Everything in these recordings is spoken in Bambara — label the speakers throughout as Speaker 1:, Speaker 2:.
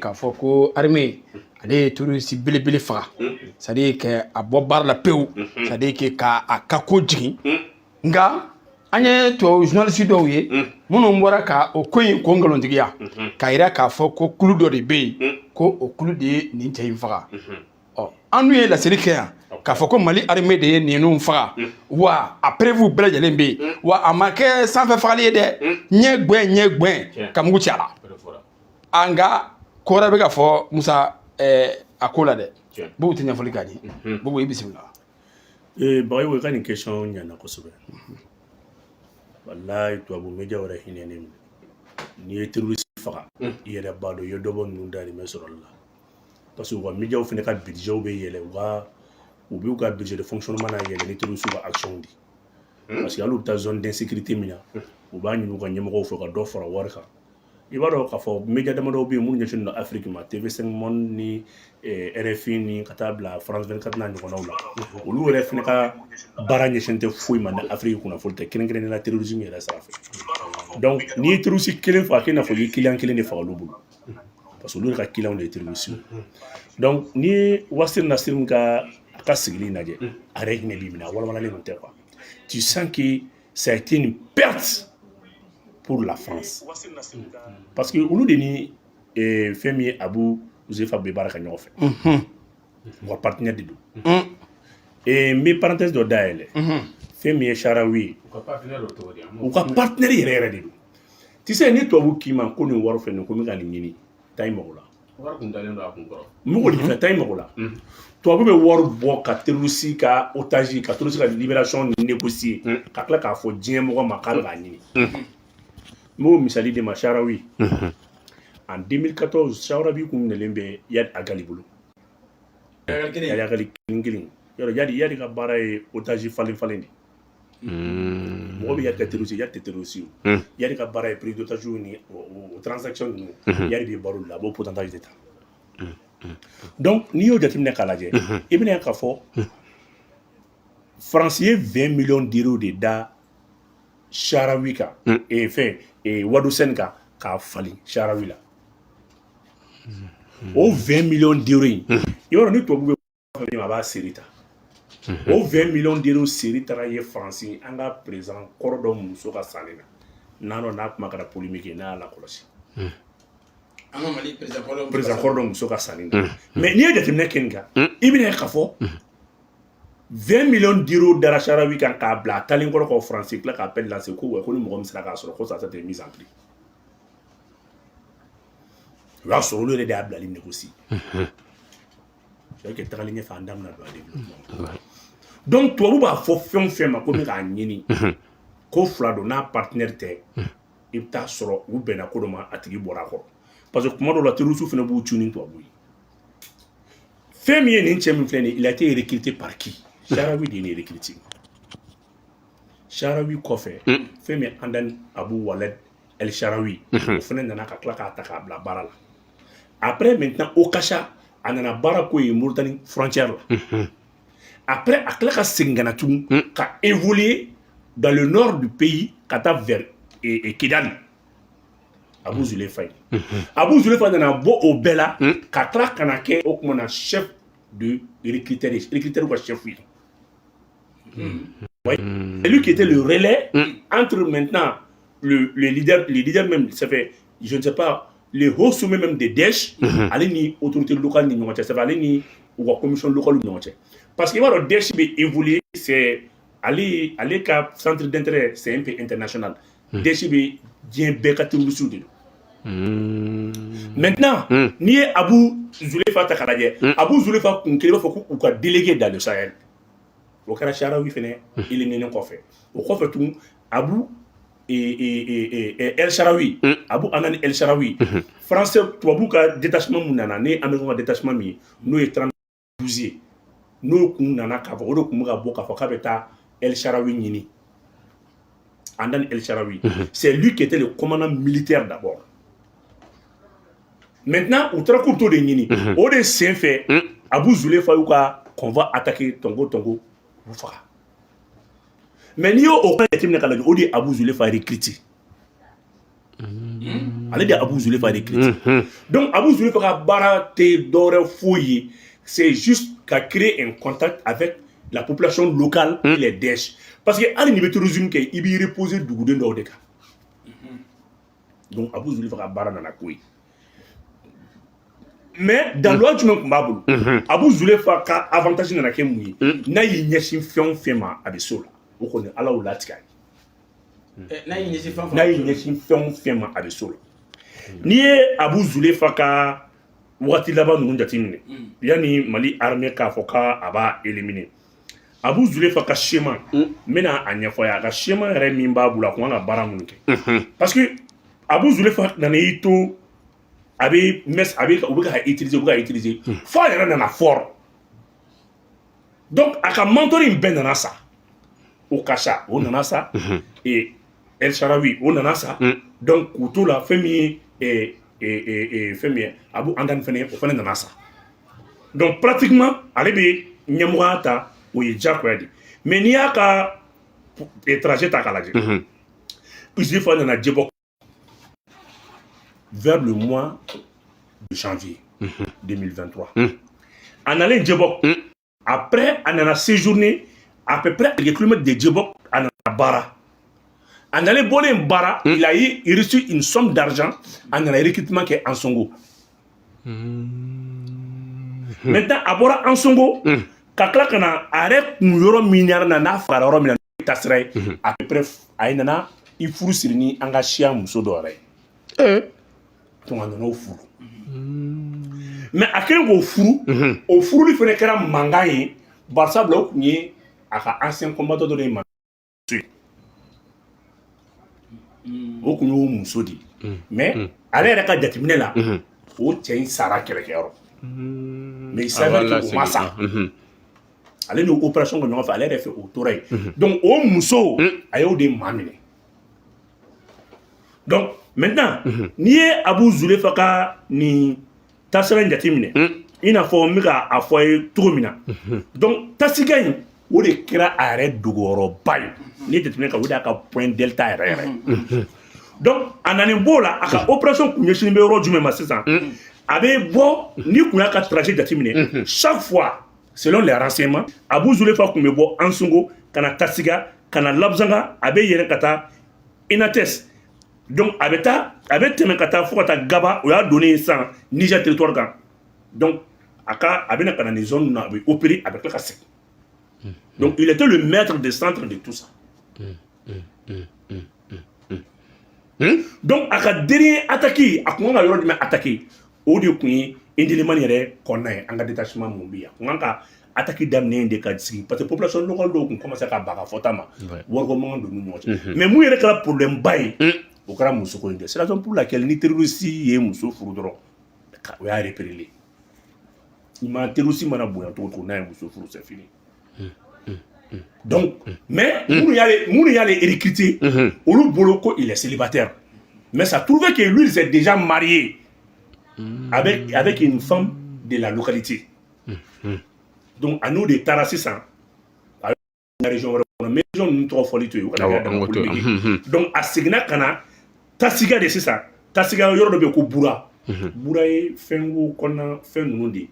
Speaker 1: k'a fɔ ko armée ale ye terroriste belebele faga c'est à dire que a bɔ baara la pewu c'est à dire que k'a ka ko jigin nka an ye tubabu journaliste dɔw ye minnu bɔra ka o ko in ko nkalontigiya k'a yira k'a fɔ ko kulu dɔ de bɛ yen ko o kulu de ye nin cɛ in faga ɔ an dun ye laseli kɛ yan k'a fɔ ko mali armée de ye ninnu faga wa a prévu bɛɛ lajɛlen bɛ yen wa a ma kɛ sanfɛ fagali ye dɛ ɲɛ gwɛn ka mugu ci a la an ka ko wɛrɛ bɛ ka fɔ musa a ko la dɛ bubu tɛ ɲɛfɔli ka di bubu i bisimila.
Speaker 2: Bagayogo i ka nin question ɲana kosɛbɛ walayi tubabu media wɛrɛ hinɛ ne minɛ n'i ye terroriste faga i yɛrɛ b'a dɔn i ye dɔ bɔ ninnu dahirimɛ sɔrɔli la parce que u ka médiaw fana ka budgetw bɛ yɛlɛ u b'u ka budget de fonctionnement na yɛlɛ ni terroriste ka action di parce que hali u bɛ taa zone d'insécurité min na u b'a ɲini u ka ɲɛmɔgɔw fɛ ka dɔ fara wari kan i b'a dɔn k'a fɔ média damadɔw bɛ yen minnu ɲɛsinnen don Afrique ma TV5 Monde ni RFI ni ka taa bila France 24 n'a ɲɔgɔnnaw la olu yɛrɛ fana ka baara ɲɛsinnen tɛ foyi ma ni Afrique kunnafoni tɛ kɛrɛnkɛrɛnnenya la terrorisme yɛrɛ sira fɛ donc n'i ye terroriste kelen faga k'i n'a fɔ i ye client kelen de faga olu bolo parce que olu yɛrɛ ka client de ye terroriste donc n'i ye Wasir Nasir ka sigili lajɛ a yɛrɛ hinɛ b'i minɛ a walawalalen tɛ quoi tu sens que ça a été une perte pour la France parce que olu de ni fɛn min ye Abu Uzaifa bɛ baara kɛ ɲɔgɔn fɛ u ka partenaire de don n bɛ parenthèse dɔ dayɛlɛ fɛn min ye Sahraoui ye u ka partenaire yɛrɛ yɛrɛ de don tu sais ni tubabu k'i ma ko nin wari filɛ nin ko n bɛ ka nin ɲini taa i mago la n b'o de fɛ taa i mago la tubabu bɛ wari bɔ ka terroriste ka otage ka terroriste ka libération négocier ka tila k'a fɔ diɲɛ mɔgɔ ma k'a bɛ k'a ɲini n b'o misali de ma Sahraoui en 2014 Sahraoui kun minɛlen bɛ Yadi Agali bolo Yadi Agali kelen yɔrɔ Yadi ka baara ye otage falen de mɔgɔ bɛ Yadi ka terroriste Yadi tɛ terroriste Yadi ka baara ye prise d'otage ni o transaction ninnu Yadi bɛ baro la a b'o pourcentage de ta donc n'i y'o jateminɛ k'a lajɛ i bɛna ye k'a fɔ France ye 20 millions d'euros de da Sahraoui kan Wadou Sen kan k'a fali Sahraoui la o 20 millions d'euros in i b'a dɔn ni tubabu bɛ fɛn min a b'a seri ta o 20 millions d'euros seri taara ye France an ka président kɔrɔ dɔ muso ka sanni na n'a kuma kɛra polémique ye n'a y'a lakɔlɔsi an ka Mali président kɔrɔ dɔ muso ka sanni na mais n'i ye jateminɛ kɛ nin kan i bɛna ye k'a fɔ 20 millions d'euros dara Sahraoui kan k'a bila a talen kɔrɔ kɔ France tila k'a appel lancer ko ni mɔgɔ min sera k'a sɔrɔ ko ça a été mis en prix o y'a sɔrɔ olu yɛrɛ de y'a bilali négocier c'est que tagalen ɲɛfɛ an da bɛna don a développement donc tubabu b'a fɔ fɛn o fɛn ma ko n bɛ k'a ɲini ko fila don n'a partenaire tɛ i bɛ taa sɔrɔ u bɛnna ko dɔ ma a tigi bɔra a kɔrɔ parce que kuma dɔw la terroriste fana b'u cu ni tubabu ye fɛn min ye nin cɛ min filɛ nin il a été recruté par qui Sahraoui de ye recruté Sahraoui kɔfɛ fɛn min Andan Abu Waled El Sahraoui o fana nana ka tila k'a ta k'a bila baara la après maintenant Okasha a nana baara ko ye Mauritanie frontière la après a tila ka segin ka na tugun ka évoluer dans le nord du pays ka taa vers Kidal Abu Zulaifa Abu Zulaifa nana bɔ o bɛɛ la ka tila ka na kɛ o kuma na chef de recruteur ka chef ye c'est lui qui était le relais entre maintenant le leader même ça fait je ne sais pas les hauts sommets même des Daesh ale ni autorité locale ni ɲɔgɔn cɛ ça fait ale ni u ka commission locale ni ɲɔgɔn cɛ parce que i b'a dɔn Daesh bɛ évoluer c'est ale ka centre d'intérêt c'est un peu international Daesh bɛ diɲɛ bɛɛ ka terroriste de don maintenant n'i ye Abu Zulaifa ta k'a lajɛ Abu Zulaifa kun kelen b'a fɔ k'u ka délégué dans le Sahel o kɛra Sahraoui fɛnɛ éliminé kɔfɛ o kɔfɛ tun Abu El Sahraoui Abu Anan El Sahraoui français tubabu ka détachement mun nana ne américain ka détachement min n'o ye 32 ye n'o kun nana k'a fɔ o de kun bɛ ka bɔ k'a fɔ k'a bɛ taa El Sahraoui ɲini Anan El Sahraoui c'est lui qui était le commandant militaire d'abord maintenant u taara k'u bɛ t'o de ɲini o de sen fɛ Abu Zulaifa y'u ka qu'on va attaquer Tongo u faga mais n'i y'o o kan jateminɛ k'a lajɛ o de ye Abu Zulaifa recruté ale de Abou Zulefa de critique. Donc Abou Zulefa ka bara te dore foyer, c'est juste qu'à créer un contact avec la population locale et les Daesh. Parce que ali ni terrorisme ke ibi reposer duguden do de ka. Donc Abou Zulefa ka bara nana koy. Mais dans loi du même Babou, Abou Zulefa ka avantage nana ke muyi. Na yi nyesin fion fema abesola. O ko ni ala o latika. Na yi nyesin fion fema abesola. Ni Abou Zulefa ka wati laba nunu jatimine. Yani Mali armée ka foka aba éliminer. Abou Zulefa ka schéma mena anyafoya ka schéma yɛrɛ min b'a bolo ko an ka baara mun kɛ parce que Abou Zulefa nana i to a bɛ u bɛ ka utiliser fo a yɛrɛ nana fort donc a ka mentor in bɛɛ nana sa o Kasha o nana sa et El Sharawi o nana sa donc k'u to la fɛn min ye fɛn min ye Abu Andan fɛnɛ o fɛnɛ nana sa donc pratiquement ale bɛ ɲɛmɔgɔya ta o ye diyagoya de mais n'i y'a ka trajet ta k'a lajɛ Zulefa nana Djebok vers le mois de janvier 2023 en allant Djebok après on a séjourné à peu près quelques kilomètres de Djebok à Bara en allant boler Bara il a reçu une somme d'argent en allant recrutement qui est en Songo maintenant à Bora en Songo kakla kana are yoro minyar na na fara yoro minyar tasrai à peu près ay nana il furu sirni anga shia muso do re to ngana no furu mais akere go furu o furu li fene kera mangaye barsa bloc ni aka ancien combattant de man o kunyo muso di mais ale reka jatimine la o tien sara kere kero mais il savait que massa ale ni opération ko ɲɔgɔn fɛ ale yɛrɛ fɛ o tora yen donc o muso a y'o de mamine donc maintenant n'i ye Abou Zulefa ka ni tasira jateminɛ i n'a fɔ n bɛ ka a fɔ a ye cogo min na donc tasiga in o de kɛra a yɛrɛ dogoyɔrɔba ye n'i jateminɛ ka o de y'a ka point delta yɛrɛ yɛrɛ donc a nani b'o la a ka opération kun ɲɛsinnen bɛ yɔrɔ jumɛn ma sisan a bɛ bɔ n'i kun y'a ka trajet jateminɛ chaque fois selon les renseignements Abou Zulefa kun bɛ bɔ Ansongo kana Tasiga kana Labzanga a bɛ yɛlɛn ka taa Inates donc a bɛ tɛmɛ ka taa fo ka taa Gaba o y'a donné san Niger territoire kan donc a bɛna ka na nin zone na a bɛ opérer a bɛ tila ka segin donc il était le maître de centre de tout ça donc a ka dernier attaque a kun ka yɔrɔ jumɛn attaquer o de kun ye Indilimani yɛrɛ kɔnɔna ye an ka détachement mun bɛ yan kun ka attaque daminɛ de ka sigi parce que population locale dɔw kun commencer ka baga fɔta ma wariko mankan don ni ɲɔgɔn cɛ mais mun yɛrɛ kɛra problème ba ye o kɛra muso ko in de c'est la raison pour laquelle ni terroriste ye muso furu dɔrɔn o y'a repérer i ma terroriste mana bonya cogo cogo n'a ye muso furu c'est fini donc mais minnu y'ale recruter olu bolo ko il est célibataire mais ça trouvait que lui il s'est déjà marié avec une femme de la localité. Donc, à nous de Tarasissan, à la région, mais la région nous trois fois donc, à Signa Kana, Tasiga de ça, Tasiga Yoro de Bura, Bura et Fengo Kona Fenoundi.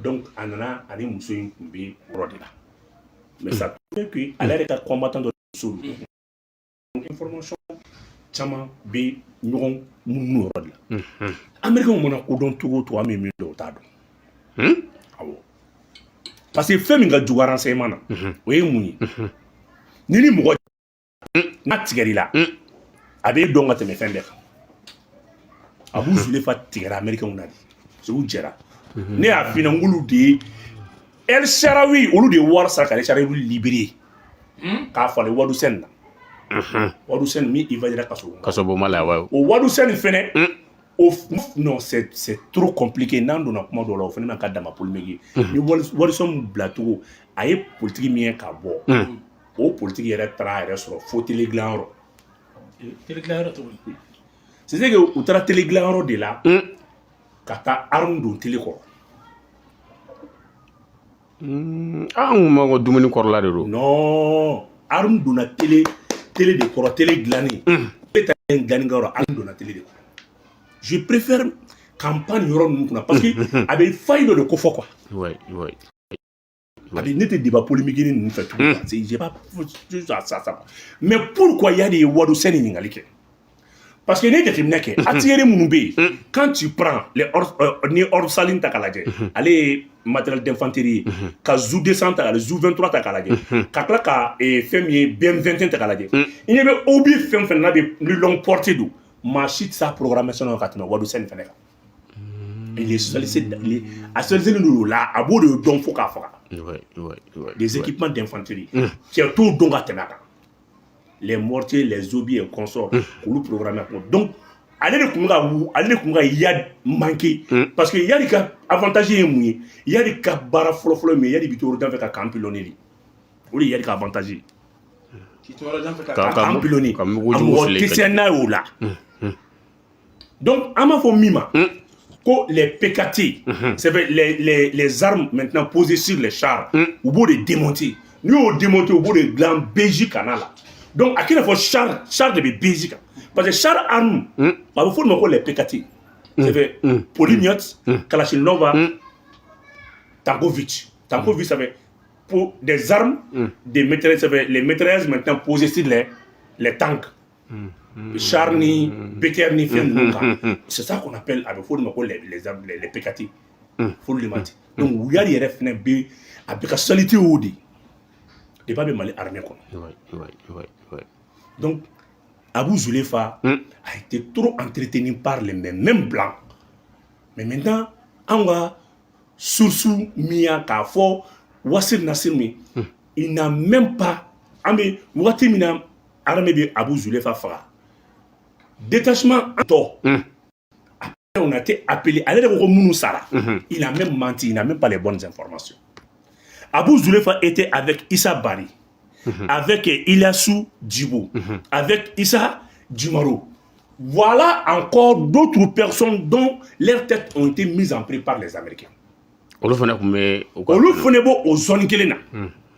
Speaker 2: Donc, Anana, Ani Moussoui, Kumbi, Rodina. Mais ça fait qu'à l'air de combattant de Soul. Information, Chama, B, Nuron, Mounou Rodla. Américain mona ko don togo to ami mi do ta do awo parce que femi nga juwa renseignement na o ye muni ni mo na tigeri la abe do nga teme fende Abou Zulefa tigera américain na di so ujera ne a fina ngulu de El Sharawi olu de war saka El Sharawi libéré ka fale wadu sen na wadu sen mi i va dira kaso
Speaker 3: bo mala wa
Speaker 2: o wadu sen fene non, c'est trop compliqué. Nous avons fait un cadre de polémique. Nous avons plateau à une politique mienne qui est bonne. Au politique, il y a un faut téléglan. C'est que vous avez téléglan de là, kata arme de télécor.
Speaker 3: Ah, on m'a dit quoi là de l'eau.
Speaker 2: Non, arme de la télé de corps, télé glané. Peut-être un glané arme de la télé de corps. je préfère campagne yɔrɔ ninnu kunna parce que a bɛ failli dɔ de ko fɔ quoi.
Speaker 3: Ouais, ouais.
Speaker 2: A bɛ ne tɛ débat polémique ni ninnu fɛ tugun quoi. J'ai pas ça. Mais pourquoi il y a des Wadusɛn ɲininkali kɛ? Parce que ne jateminɛ kɛ atelier minnu bɛ yen quand tu prends les ni Orsaline ta k'a lajɛ ale ye matériel d'infanterie ka Zu 200 ta k'a lajɛ Zu 23 ta k'a lajɛ ka tila ka fɛn min ye BM21 ta k'a lajɛ i ɲɛ bɛ obi fɛn fɛn n'a bɛ ni longue portée don maa si tɛ se a programmation na ka tɛmɛ Wadusɛn fɛnɛ kan. Il est socialisé, a socialisé nous là, à bout de dons faut qu'à faire. Des équipements d'infanterie qui est tout donc à tenir. Les mortiers, les obus et consorts, pour le programmer. Donc, allez le il y a manqué parce que il y a des cas avantagés et mouillés, il y a des cas barafolo mais il y a des bitous dans le camp pilonné. Oui, il y a des cas avantagés. Qui sont dans le camp pilonné. Comme vous là. Donc, à ma famille les PKT, c'est les armes maintenant posées sur les chars, au bout de démonter. Nous on démonté au bout de gland Belgique canal. Donc à quelle fois char de Belgique parce que char armes, il faut nous les PKT. C'est Polygnots, Kalachinova, Tankovic. Tankovic ça fait pour des armes, des matériels, les matériels maintenant posés sur les tanks. Charni, Bekerni, c'est ça qu'on appelle les PKT. Faut le mater. Donc, il y a des RFN avec la solitude ou des pas de mal armé. Donc, Abou Zulefa a été trop entretenu par les mêmes blancs. Mais maintenant, on va Soursou Mia Kafo, Wassir Nassirmi, il n'a même pas. Amé, Watimina, armé Abou Zulefa Fara. Détachement en tort. Après, on a été appelé. Il a même menti, il n'a même pas les bonnes informations. Abou Zulefa était avec Issa Bari, avec Ilyassou Djibo, avec Issa Djumaro. Voilà encore d'autres personnes dont leurs têtes ont été mises en prix par les Américains. On le fait aux zones qui sont.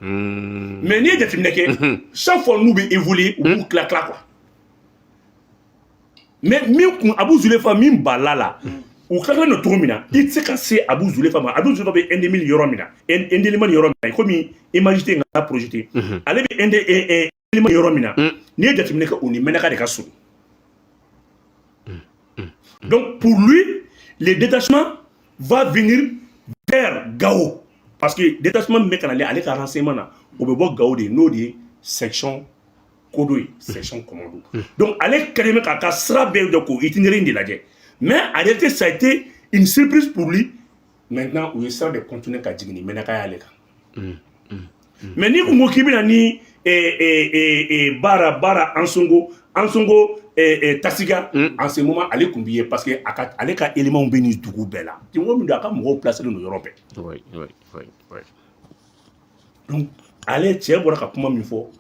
Speaker 2: Mais ni de chaque fois nous évoluer ou clac quoi. Mais Abou Zulefa min balala ou quand no tromina il sait que c'est Abou Zulefa Abou Zulefa be endemil yoromina endelima yoromina comme imaginer nga projeté ale be endelima yoromina ni detimine ka oni menaka de kasu. Donc pour lui le détachement va venir vers Gao parce que détachement mécanale aller ka renseignement na o be bo Gao de no de section Kodoui, section commando. Donc, allez carrément à Srabé de Ko, itinéraire de la guerre. Mais en réalité, ça a été une surprise pour lui. Maintenant, où il sort de continuer à dire, mais n'a qu'à aller. Mais ni vous m'occupez ni Bara, Ansongo, Tassiga, en ce moment, allez combien parce que allez qu'à élément béni du coup bella. Tu vois, nous avons placé dans l'Europe. Oui. Donc, allez, tiens, voilà comment il faut.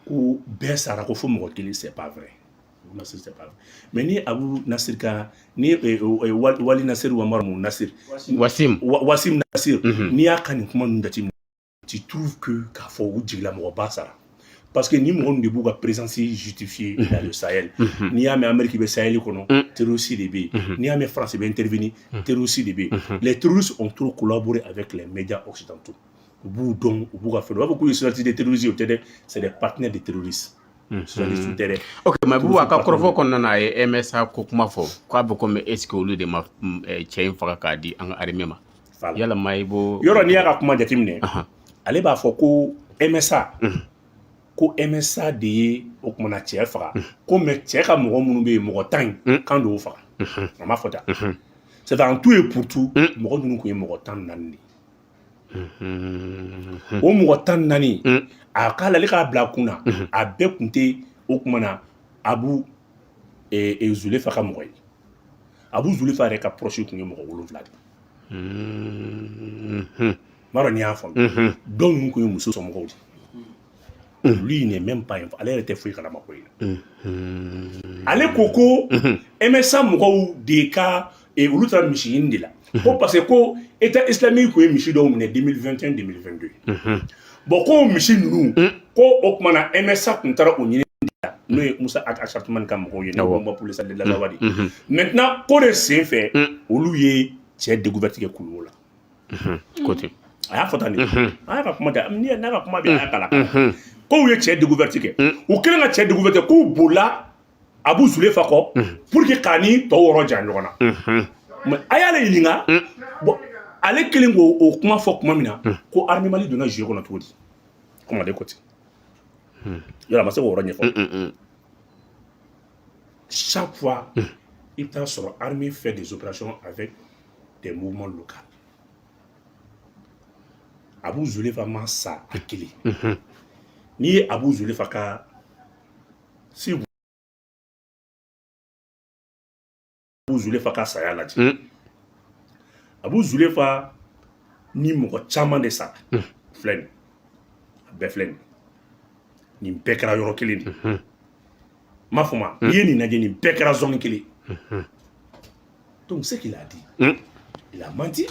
Speaker 2: Ou Bessara ko fo mo kili c'est pas vrai. C'est pas vrai. Mais ni Abou Nassir ka ni Wali Nassir ou Amar Nassir Wassim Nassir ni akani kuma ndati tu trouves que ka fo ou digla mo Bassara parce que ni mo de bouga présence justifiée dans le Sahel ni a mais Amérique be Sahel kono terroristes de B ni a mais France be intervenir terroristes de B les terroristes ont trop collaboré avec les médias occidentaux. C'est des partenaires des terroristes.
Speaker 3: Ok, mais vous, à Kakorfo, qu'on a un MSA Kokumafo, quoi, beaucoup, mais est-ce que au lieu de ma chain Fakadi en Arimema? Yala Maïbo.
Speaker 2: Yora Niara Kuma Jatimne. Allez, bah, faut que MSA. Ko MSA de Okmana Tchefra. Comme Tcheka Mourombe Morotan, quand de Ofa. Ma faute. C'est dans tout et pour tout, Moronou Morotan Nani. O mɔgɔ tan naani a k'a la ale k'a bila kun na a bɛɛ kun tɛ o kuma na Abu Zulefa ka mɔgɔ ye Abu Zulefa yɛrɛ ka proche kun ye mɔgɔ 7 de m'a dɔn n'i y'a faamu dɔw ninnu kun ye muso somɔgɔw de lui il n'est même pas ale yɛrɛ tɛ foyi kalama ko ye ale ko MSA mɔgɔw de ka olu taara misi ɲini de la ko parce que ko État islamique ko ye misi dɔw minɛ 2021-2022 bon ko misi ninnu ko o kuma na MSA kun taara o ɲini n'o ye Musa Achartman ka mɔgɔw ye n'o bomba pour les salles de la Zawadi maintenant ko de sen fɛ olu ye cɛ découverte kɛ kulu la
Speaker 3: côté
Speaker 2: a y'a fɔ tan de a y'a ka kuma da ni n'a ka kuma bɛ a y'a kala ko u ye cɛ découverte kɛ u kɛlen ka cɛ découverte k'u bolila Abu Zulefa kɔ pour que k'a ni tɔw yɔrɔ jan ɲɔgɔn na mais a y'ale ɲininka bon ale kelen k'o kuma fɔ kuma min na ko armée Mali donna jeu kɔnɔ cogo di comment ale ko ten yɔrɔ a ma se k'o yɔrɔ ɲɛfɔ chaque fois il bɛ taa sɔrɔ armée fait des opérations avec des mouvements locaux Abu Zulefa ma sa a kelen n'i ye Abu Zulefa ka si Abu Zulefa ka saya lajɛ Abu Zulefa ni mɔgɔ caman de sara filɛ nin a bɛɛ filɛ nin bɛɛ kɛra yɔrɔ kelen de m'a fɔ ma n'i ye nin lajɛ nin bɛɛ kɛra zone kelen donc ce qu'il a dit il a menti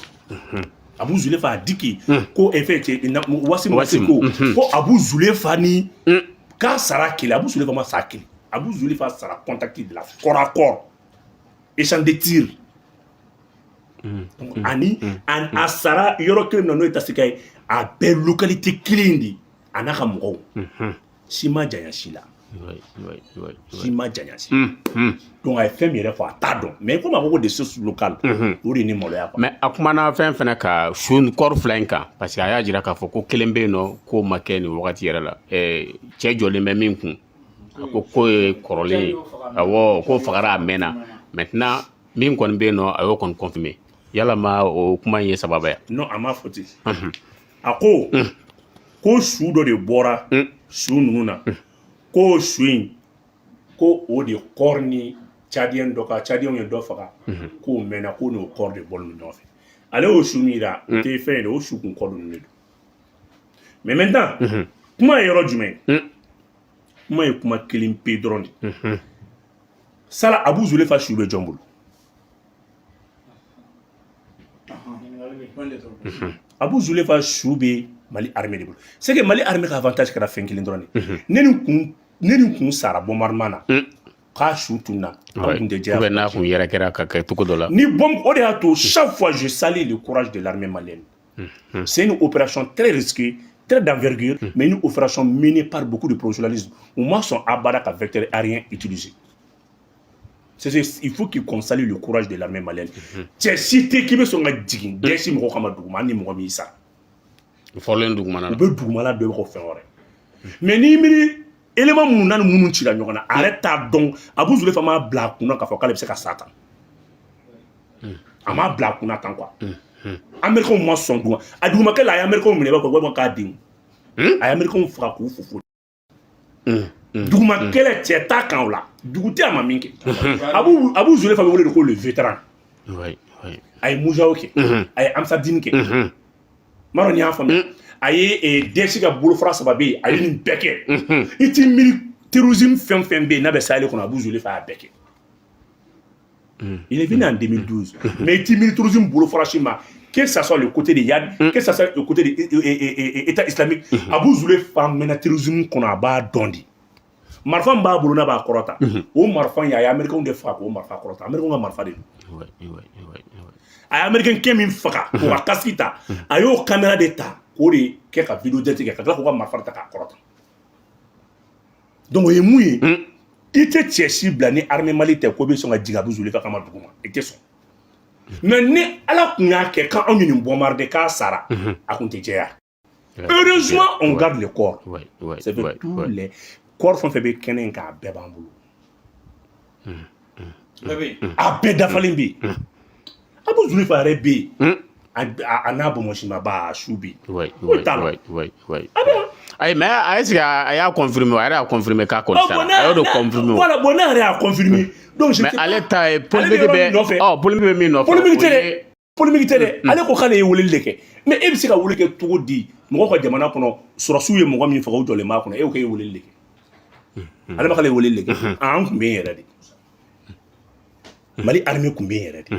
Speaker 2: Abu Zulefa a dit ko Wasim ko Abu Zulefa ni k'a sara kelen Abu Zulefa ma sara kelen Abu Zulefa sara contacté de la corps à corps échange de tir donc ani a sara yɔrɔ kelen na n'o ye Tasika ye a bɛɛ localité kelen de a n'a ka mɔgɔw si ma janya si la si ma janya si donc a ye fɛn min yɛrɛ fɔ a t'a dɔn mais comme a ko des sources locales o de ni maloya quoi
Speaker 3: mais a kumana fɛn fɛnɛ ka su kɔri fila in kan parce que a y'a jira k'a fɔ ko kelen bɛ yen nɔ k'o ma kɛ nin wagati yɛrɛ la cɛ jɔlen bɛ min kun a ko k'o ye kɔrɔlen ye awɔ k'o fagara a mɛnna maintenant min kɔni bɛ yen nɔ a y'o kɔni confirmer yalama o kuma in ye sababa ya
Speaker 2: non a ma fɔ ten a ko su dɔ de bɔra su ninnu na ko su in ko o de kɔri ni Tchadien dɔ ka Tchadienw ye dɔ faga k'o mɛnna ko n'o kɔri de bɔlen ɲɔgɔn fɛ ale y'o su min yira o tɛ fɛn ye dɛ o su kun kɔri ninnu de don mais maintenant kuma ye yɔrɔ jumɛn ye kuma ye kuma kelen pe dɔrɔn de sala Abu Zulefa su bɛ jɔn bolo Abu Zulefa su bɛ Mali armée de bolo c'est que Mali armée ka avantage kɛra fɛn kelen dɔrɔn de ne ni kun sara bombardement na k'a su tunna an kun tɛ jɛya
Speaker 3: ou n'a kun yɛrɛ kɛra ka kɛ cogo dɔ la
Speaker 2: ni bombe o de y'a to chaque fois je salue le courage de l'armée malienne c'est une opération très risquée très d'envergure mais une opération menée par beaucoup de professionnalisme u ma sɔn abada ka vecteur aérien utiliser il faut qu'on salue le courage de l'armée malienne cɛ si tɛ k'i bɛ sɔn ka jigin dɛsi mɔgɔ kama duguma hali ni mɔgɔ min sara
Speaker 3: fɔlen dugumana la
Speaker 2: u bɛ dugumana dɔ bɛ kɔ fɛn wɛrɛ mais n'i miiri élément minnu n'a ni minnu cira ɲɔgɔn na a yɛrɛ t'a dɔn Abu Zulefa m'a bila a kunna k'a fɔ k'ale bɛ se ka sa tan a m'a bila a kunna tan quoi Américains ma sɔn duguma a dugumakɛ la a ye Américains minɛ i b'a fɔ walima k'a den a ye Américains faga k'u fufu dugumakɛlɛ cɛ t'a kan o la dugutigi a ma min kɛ Abu Zulefa bɛ wele de ko le vétéran a ye Mujaw kɛ a ye Amsadine kɛ m'a dɔn n'i y'a faamuya a ye dɛsi ka bolofara 3 bɛ yen a ye nin bɛɛ kɛ i t'i miiri terrorisme fɛn o fɛn bɛ yen n'a bɛ Sahel kɔnɔ Abu Zulefa y'a bɛɛ kɛ il est venu en 2012 mais i t'i miiri terrorisme bolofara si ma que ça soit le côté de Yad que ça soit le côté de État islamique Abu Zulefa mɛnna terrorisme kɔnɔ a b'a dɔn de marifa min b'a bolo n'a b'a kɔrɔta o marifa in a ye Américains de faga k'o marifa kɔrɔta Américains ka marifa de don a ye Américain kɛ min faga k'o ka casque ta a y'o caméra de ta k'o de kɛ ka vidéo jate kɛ ka tila k'o ka marifa ta k'a kɔrɔta donc o ye mun ye i tɛ cɛ si bila ni armée Mali tɛ ko bɛ sɔn ka jigin Abu Zulefa kama duguma i tɛ sɔn mais ni Ala kun y'a kɛ k'anw ye nin bombarder k'a sara a kun tɛ jɛya heureusement on garde le corps c'est fait tous les corps fɛn fɛn bɛ kɛnɛ in kan a bɛɛ b'an bolo a bɛɛ dafalen bɛ yen Abu Zulefa yɛrɛ bɛ yen a n'a bɔnmɔsimaba a su bɛ yen o t'a la
Speaker 3: ayi mais a est-ce que a y'a confirmer a yɛrɛ y'a confirmer k'a kɔni sara a y'o de confirmer
Speaker 2: voilà bon ne yɛrɛ y'a confirmer donc
Speaker 3: mais ale ta ye polémique bɛ min nɔfɛ
Speaker 2: polémique tɛ dɛ ale ko k'ale ye weleli de kɛ mais e bɛ se ka wele kɛ cogo di mɔgɔw ka jamana kɔnɔ sɔrɔsiw ye mɔgɔ min faga o jɔlen b'a kɔnɔ e y'o kɛ ye weleli de kɛ ale ma k'ale ye weleli de kɛ an kun bɛ yen yɛrɛ de Mali armée kun bɛ yen yɛrɛ de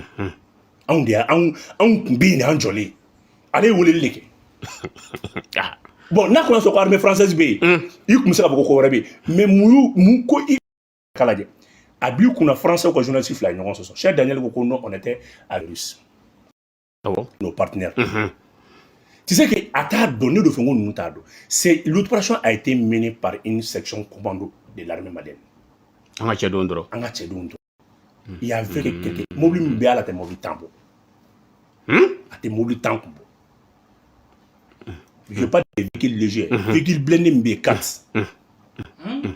Speaker 2: anw kun bɛ yen de an jɔlen ale ye weleli de kɛ bon n'a ko so ko armée française be i kum se ka ko wara be mais mu ko i kala je abi kuna français ko journaliste fla ñon so Cheikh Daniel ko non on était à Russe.
Speaker 3: Ah bon?
Speaker 2: Nos partenaires. Tu sais que à donné de Fongo Noutado, c'est l'opération a été menée par une section commando de l'armée malienne.
Speaker 3: Anga Tchedondro.
Speaker 2: Anga Tchedondro. Il y avait quelques mobiles mbéala te mobile tambo. A te mobile tambo. Je parle des véhicules légers, véhicules blindés mbé 4.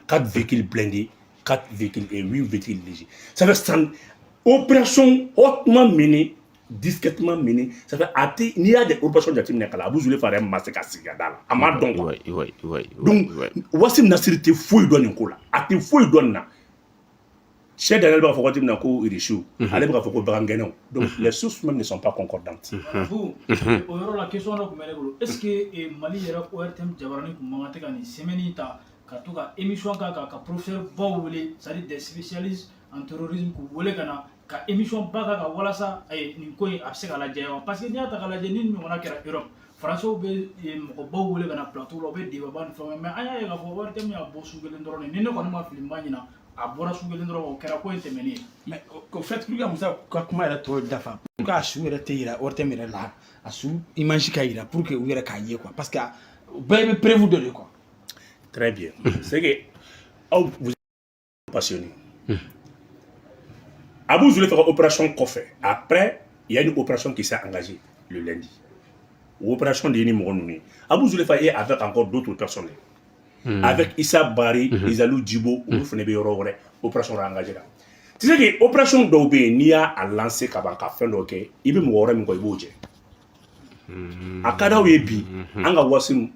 Speaker 2: 4 véhicules blindés, 4 véhicules et 8 véhicules légers. Ça veut dire opération hautement menée, discrètement menée. Ça fait athée, il y a des opérations de la Kala, vous voulez faire un massacre à Sigadala. Amad donc. Donc, Wassim Nassir te fouille donne un coup là. A te fouille donne là. Cheikh Daniel va faire un coup Irichou. Allez, va faire un Branganon. Donc, les sources même ne sont pas concordantes.
Speaker 4: Vous, la question est-ce que Mali est au RTM Jabarani pour Mangatek en semaine Katuka émission ka professeur Bawole, c'est-à-dire des spécialistes en terrorisme pour voler kana ka émission baka ka wala sa ay ni koy abseka la jayo parce que ni ata kala jeni ni ngona kera Europe français be mo Bawole kana plateau lo be diba ban fama mais aya ga fo war tem ya bo sugelen drone ni ne ko ma film banyina a bora sugelen drone kera ko entemeni
Speaker 1: mais au fait que musa ka kuma yɛrɛ tɔ dafa pour que a su yɛrɛ tɛ yira o tɛ yɛrɛ la a su image ka yira pour que u yɛrɛ k'a ye quoi parce que bɛɛ bɛ prévu de quoi.
Speaker 2: Très bien. C'est que vous êtes passionné. Abou Zoulé fait une opération Kofé. Après, il y a une opération qui s'est engagée le lundi. Opération de Yeni Mouronouni. Abou Zoulé fait avec encore d'autres personnes. Avec Issa Bari, Isalou Djibo, ou Fenebe Yorore, opération engagée là. Tu sais que l'opération d'Obé, Nia a lancé Kabaka fin d'Oké, il veut mourir même quand il bouge. A Kada Webi, Anga Wassim.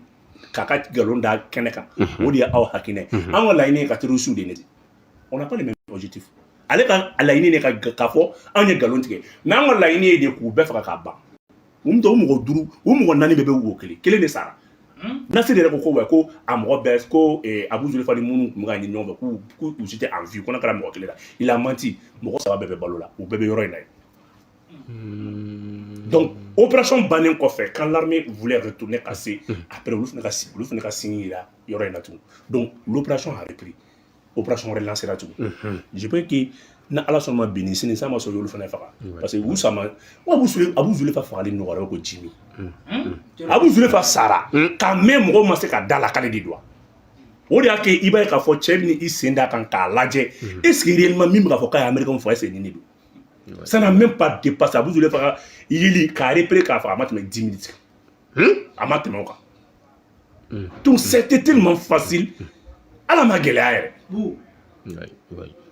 Speaker 2: Kaka galonda keneka odi aw hakine an wala ine ka terusu de neti on n'a pas les mêmes objectifs ale ka ala ine ka fo an ye galon tige mais an wala ine de ku be fa ka ba to mo duru mo nani bebe wo kele ne sara nasir de ko wa ko amro bes ko Abou Zoulé fali munu mo ga ni nyombe ku j'étais en vue ko na kala mo kele la il a menti mo ça va bebe balola ou bebe yoro ina. Donc, opération Banen Kofé, quand l'armée voulait retourner casser, après, vous venez signer là, il y aurait un tout. Donc, l'opération a repris. Opération relancée là tout. Je pense que, na ala seulement béni, c'est ça, ma soeur, vous le parce que vous, ça m'a. Abou Zoulé fa faire les noirs avec Jimmy. Abou Zoulé fa Sara, quand même, on m'a dit qu'à dans la cale des doigts. On dit qu'il va y avoir un chebni, il s'est dans la lagé. Est-ce qu'il réellement, même, il va falloir américain faire c'est nini. Ça n'a même pas dépassé. Vous voulez faire il est carré près qu'à faire 10 minutes. À maintenant. Donc c'était tellement facile. À la magueule.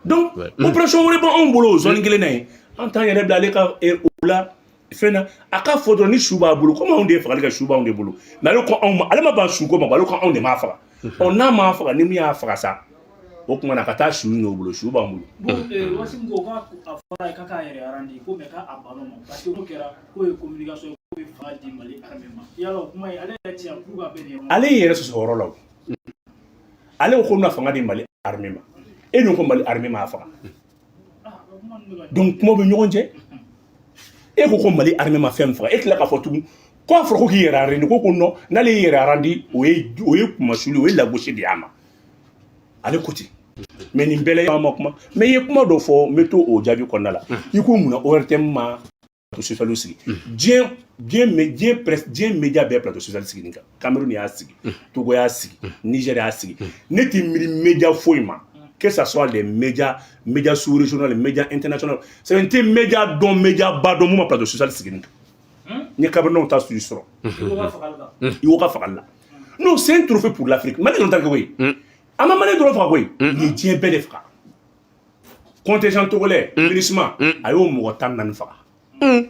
Speaker 2: Donc, opération on est bon en boulot. Zone gueule en tant que blague et là, fena. À quoi faudra ni chouba boulot? Comment on dit faire les chouba on dit boulot? Mais alors quand on, allez ma pas chouba, mais alors quand on est mafra, on a mafra, ni mi a faire ça. Donc on a kata chou no boulot chouba boulot.
Speaker 4: Bon, wasim go ka afara kaka yere arandi ko meka abano parce que ko kera ko communication ko fa di Mali armement. Yalo kuma ale ti a pour ba bene.
Speaker 2: Ale yere so horo law. Ale ko na fanga di Mali armement. Et non ko Mali armement afara. Donc mo be ñogonje. E ko Mali armement fem fara. Et la ka fotu ko afro ko yere arandi ko no na le yere arandi o ye kuma sulu o ye la gauche di ama. Ale côté. Mais ni belle kuma mais ye kuma do fo meto o jabi konna la iko muna ORTM ma to social sigi bien média be plateau social sigi ninka Cameroun ya sigi Togo ya sigi Niger ya sigi neti média foima que ça soit les médias sous-régionaux les médias internationaux c'est un média dont média ba do mo plateau social sigi ninka ni Cameroun ta sur soro il va faire là non c'est un trophée pour l'Afrique maintenant on t'a oui à ma manière de le faire, oui, il tient bel et frère. Contingent togolais, glissement, ayo mourotan nanfara.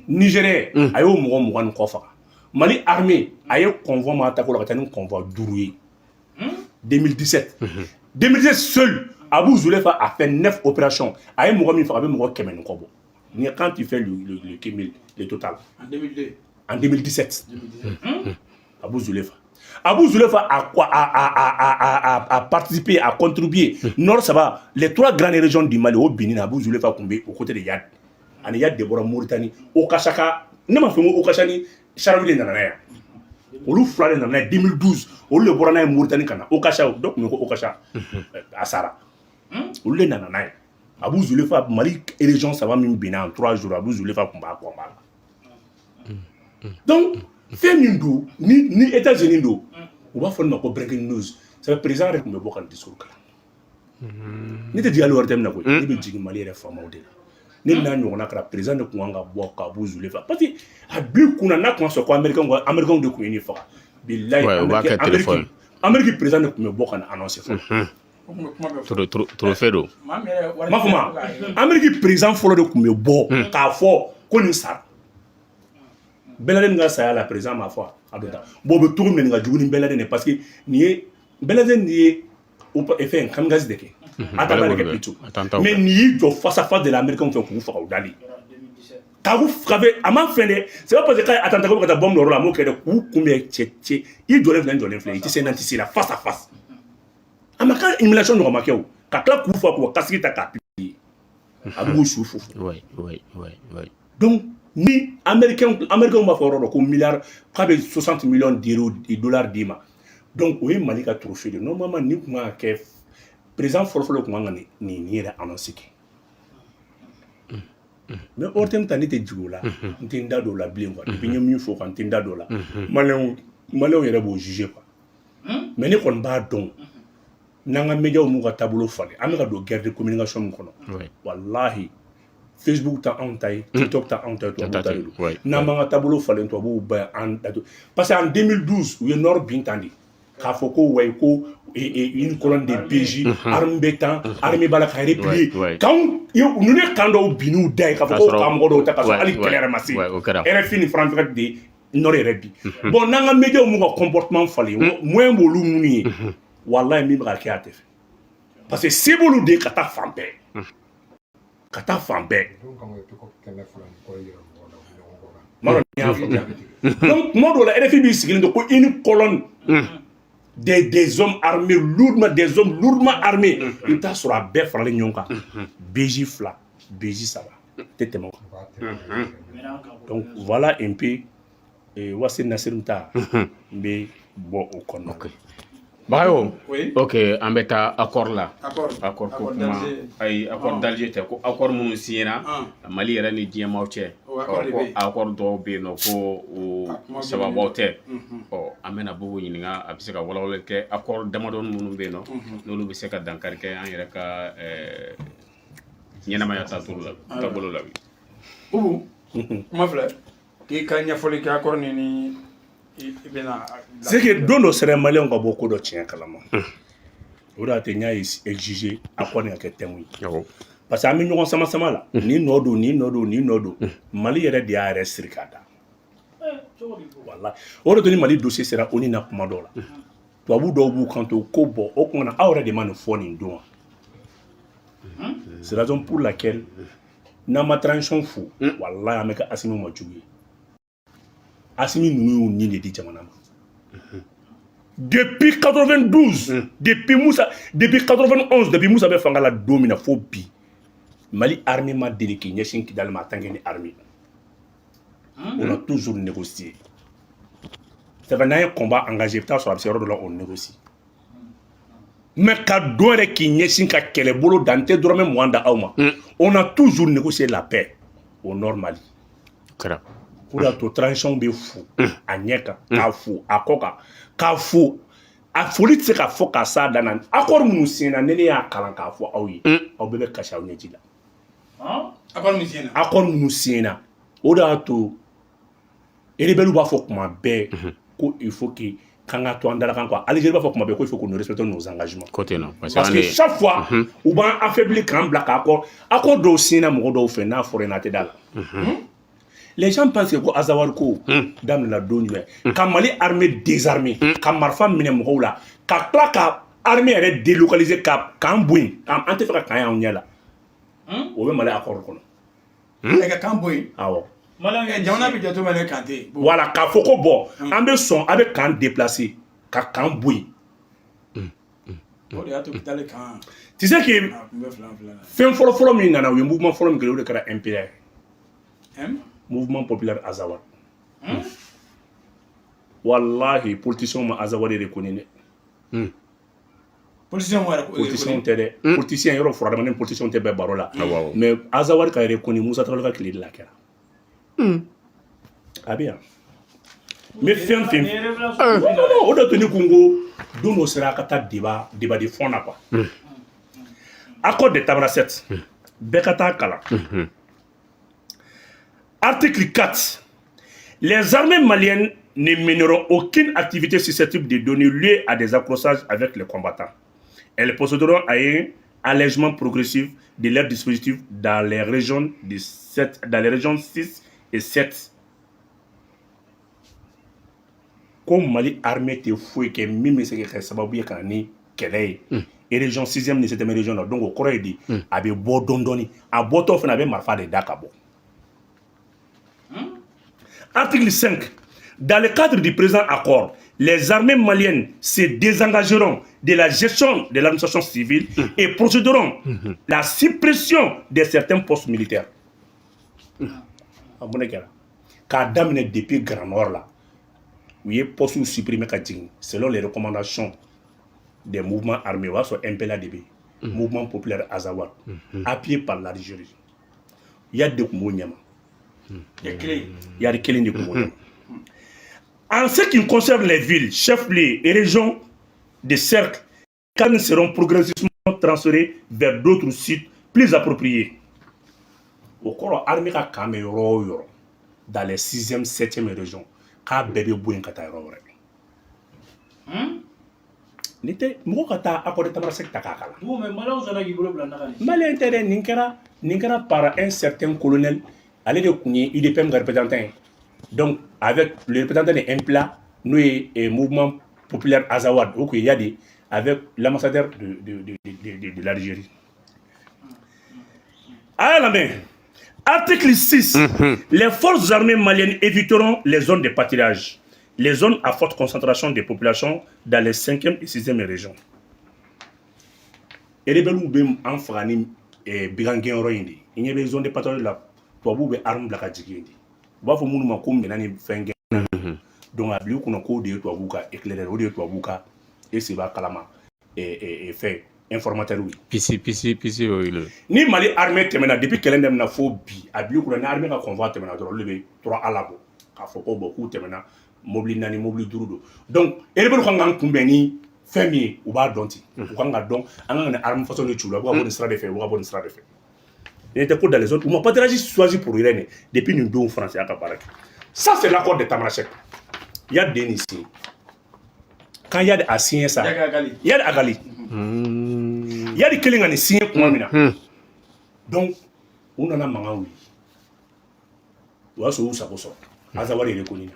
Speaker 2: Nigérien, ayo mouron kofara. Mali armée, ayo convoi m'attaquer la catane convoi douroué. 2017. 2017 seul, Abou Zoulé a fait 9 opérations. Ayo mouron mi fera mouron kemen kobo. Ni quand il fait le Kémil, le total.
Speaker 1: En 2002.
Speaker 2: En 2017. Abou Zoulé Abou Zoulé a participé, a contribué. Nord, ça va. Les 3 grandes régions du Mali, au Bénin, Abou Zoulé a tombé aux côtés de Yad. En Yad, Déborah, Mauritanie, au Kachaka, ne m'a fait au Kachani, Charabili Nanaya. olu fila de nana 2012 olu de bɔra n'a ye Mauritanie ka na Okacha dɔ tun bɛ ko Okacha a sara olu de nana n'a ye Abu Zulefa Mali région saba min binna en 3 jours Abu Zulefa tun b'a kɔnba la donc fɛn min don ni États-Unis don u b'a fɔ nin ma ko breaking news c'est le président yɛrɛ tun bɛ bɔ ka discours kalan ne tɛ jigin hali wɛrɛ tɛ min na koyi ne bɛ jigin Mali yɛrɛ faamaw de la ne n'a ɲɔgɔnna kɛra président de tun kan ka bɔ ka Abu Zulefa parce que a bi kunna n'a tun sɔrɔ ko américain de tun ye nin faga bilayi Amérique président de tun bɛ bɔ ka na annoncer fɔlɔ
Speaker 3: trophée do
Speaker 2: m'a fɔ ma Amérique président fɔlɔ de tun bɛ bɔ k'a fɔ ko nin sara Bɛlɛden ka saya la président m'a fɔ a bɛ taa bon o bɛ cogo min na nin ka jugu ni Bɛlɛden ye parce que nin ye Bɛlɛden ye fɛn kamikaze de kɛ attentat de kɛ plutôt mais nin y'i jɔ face à face de l'américain fɛ k'u faga u dali k'u faga a ma fɛn dɛ c'est pas parce que k'a ye attentat ko ka taa bombe yɔrɔ la a m'o kɛ dɛ k'u kunbɛn cɛ i jɔlen filɛ i tɛ se n'an tɛ se la face à face a ma k'a humiliation ɲɔgɔn ma kɛ o ka tila k'u faga k'u ka casque ta k'a publier a b'u su fu donc ni américain b'a fɔ yɔrɔ dɔ ko milliard k'a bɛ 60 millions dollars d'i ma donc o ye Mali ka trophée de normalement ni tun kan ka kɛ président fɔlɔfɔlɔ tun kan ka nin yɛrɛ annonce kɛ mais hors terme ta ne tɛ jigin o la n tɛ n da don o la bilen quoi depuis n ye min fɔ kan n tɛ n da don o la maliyɛnw yɛrɛ b'o juger quoi mais ne kɔni b'a dɔn n'an ka médiaw m'u ka taabolo falen an bɛ ka don guerre de communication min kɔnɔ walahi Facebook ta anw ta ye TikTok ta anw ta ye tubabuw ta de don n'an m'an ka taabolo falen tubabuw bɛ an datu parce que en 2012 u ye Nord bin tan de k'a fɔ ko wayi ko une colonne de PJ arme bɛ tan arme b'a la ka replier kanw ninnu ye kan dɔw bin'u da ye k'a fɔ ko karamɔgɔ dɔw ta ka sɔrɔ hali kɛlɛ yɛrɛ ma se RFI ni France de Nord yɛrɛ bi bon n'an ka médiaw m'u ka comportement falen moyen b'olu minnu ye walahi min bɛ ka kɛ a tɛ fɛ parce que se b'olu de ye ka taa fan bɛɛ ka taa fan bɛɛ donc tuma dɔw la RFI b'i sigilen don ko une colonne des hommes armés lourdement armés i bɛ taa sɔrɔ a bɛɛ faralen ɲɔgɔn kan BJ 2 BJ 3 tɛ tɛmɛ o kan donc voilà un peu Wase Nasiru ta n bɛ bɔ o kɔnɔ
Speaker 3: Bayo ok an bɛ taa accord la accord ko kuma ayi accord d'Alger tɛ ko accord minnu signera Mali yɛrɛ ni diɲɛmaaw cɛ ko accord dɔw bɛ yen nɔ ko o sababaw tɛ an bɛna Bobo ɲininka a bɛ se ka walawalali kɛ accord damadɔni minnu bɛ yen nɔ n'olu bɛ se ka dankari kɛ an yɛrɛ ka ɲɛnamaya taabolo la
Speaker 1: Bobo kuma filɛ k'i ka ɲɛfɔli kɛ accord ni
Speaker 2: c'est que don dɔ sera maliyɛnw ka bɔ ko dɔ tiɲɛ kalama o de y'a to n y'a exiger accord nin ka kɛ thème ye parce que an bɛ ɲɔgɔn sama la ni nɔ don Mali yɛrɛ de y'a yɛrɛ siri k'a da walahi o de to ni Mali dossier sera ONU na kuma dɔw la tubabu dɔw b'u kanto ko bon o tuma na aw yɛrɛ de ma nin fɔ nin don wa c'est la raison pour laquelle n'an ma transition fo walahi an bɛ kɛ Asimi ma jugu ye Assimi nous ni de di jamana ma depuis 92 depuis 91 depuis Moussa bɛ fanga la don min na fo bi Mali armée ma deli k'i ɲɛsin Kidali ma en tant que ni armée on a toujours négocié c'est vrai n'an ye combat engagé i bɛ taa sɔrɔ a bɛ se yɔrɔ dɔ la on négocie mais ka don yɛrɛ k'i ɲɛsin ka kɛlɛbolo dan n tɛ dɔrɔmɛ 20 da aw ma on a toujours négocié la paix au nord Mali pour la transition bɛ fo a ɲɛ kan k'a fo a kɔ kan k'a fo a foli tɛ se ka fɔ ka s'a dan na accord minnu signé ne y'a kalan k'a fɔ aw ye aw bɛɛ bɛ kasi aw ɲɛji la accord minnu signé o de y'a to rebelles b'a fɔ kuma bɛɛ ko il faut que k'an ka to an dalakan quoi Algérie b'a fɔ kuma bɛɛ ko il faut que nous respectons nos engagements parce que chaque fois u b'an affaiblir k'an bila ka accord dɔw signé mɔgɔ dɔw fɛ n'a fɔra n'a tɛ da la. Les gens pensent que Azawad ko dame la don jumɛn ka Mali armée désarmée ka marifa minɛ mɔgɔw la ka tila ka armée yɛrɛ délocaliser k'an bo yen an tɛ fɛ ka kan y'anw ɲɛ la o bɛ Mali accord kɔnɔ
Speaker 1: ka kan bo yen
Speaker 2: awɔ
Speaker 1: jamana bɛ jate minɛ kan tɛ
Speaker 2: voilà k'a fɔ ko bon an bɛ sɔn a bɛ kan déplacer ka kan bo yen
Speaker 1: o de y'a to kitale kan
Speaker 2: tu sais que fɛn fɔlɔ min nana u ye mouvement fɔlɔ min kɛ o de kɛra MPR Mouvement populaire Azawad wallahi politiciens ma Azawad reconnu politiciens tɛ dɛ politiciens yɔrɔ fɔra dama ni politiciens tɛ bɛɛ baro la mais Azawad ka reconnu Musa Traoré ka tile de la kɛra a bɛ yan mais fɛn fɛn o de tun ne kun ko don dɔ sera ka taa débat de fond na quoi accord de Tamanrasset bɛɛ ka taa kalan article 4 les armées maliennes ne mèneront aucune activité susceptible de donner lieu à des accrochages avec les combattants. Elles procéderont à un allègement progressif de leur dispositif dans les régions 6 et 7. Comme Mali armée te fouille que même ce qui est sababu quand ni kele et région 6e ni 7e région donc au corps dit avec bo dondoni a boto fena be marfa de dakabo. Article 5. Dans le cadre du présent accord, les armées maliennes se désengageront de la gestion de l'administration civile et procéderont la suppression de certains postes militaires. Quand damine depuis Grand Nord là, où est postes supprimés selon les recommandations des mouvements armés, soit MPLA-DB, mouvement populaire Azawad, appuyé par l'Algérie. Il y a des Koumouniama. Il y a des Kélin de Koumouniama. En ce qui concerne les villes, chefs-lieux et régions de cercle, quand seront progressivement transférés vers d'autres sites plus appropriés. Au corps armé à Cameroun, dans les 6e, 7e régions, quand bébé bouin kata yoro n'était mo kata accord de Tamanrasset takakala.
Speaker 4: mais malheureusement ça n'a qui bolo blanda kali.
Speaker 2: Malien intérêt ninkera par un certain colonel, allez de Kouni, IDPM représentant. Donc, avec le représentant de MPLA, nous et mouvement populaire Azawad, avec l'ambassadeur de l'Algérie. À la main, article 6, les forces armées maliennes éviteront les zones de pâturage, les zones à forte concentration de population dans les 5e et 6e régions. Et les belous en frani et bigangen roindi, il y a des zones de pâturage là, pour vous armes de la Kadjigindi. Ba fo munu ma ko menani fenge donc abli ko na ko de to abuka éclairer o de to abuka et c'est ba kalama et fait informateur oui
Speaker 3: pisi oilo
Speaker 2: ni Mali armée temena depuis qu'elle na fo bi abli ko na armée ka convoi temena do levé 3 alabo ka fo ko beaucoup temena mobili nani mobili durudo donc elebe ko ngan kumbeni femi ou ba donti ko nga don an nga arme façon de chulo ba bon sera de fait ba bon sera de fait. Il était dans les autres. On m'a pas choisi pour Irène depuis une deux français à Kabarak. Ça, c'est l'accord de Tamanrasset. Il y a des ici. Quand il y a des assiens, ça. Il y a des agali. Il y a des killing en ici. Donc, on en a mangaoui. On a où ça peut sortir. Azawadi est reconnu.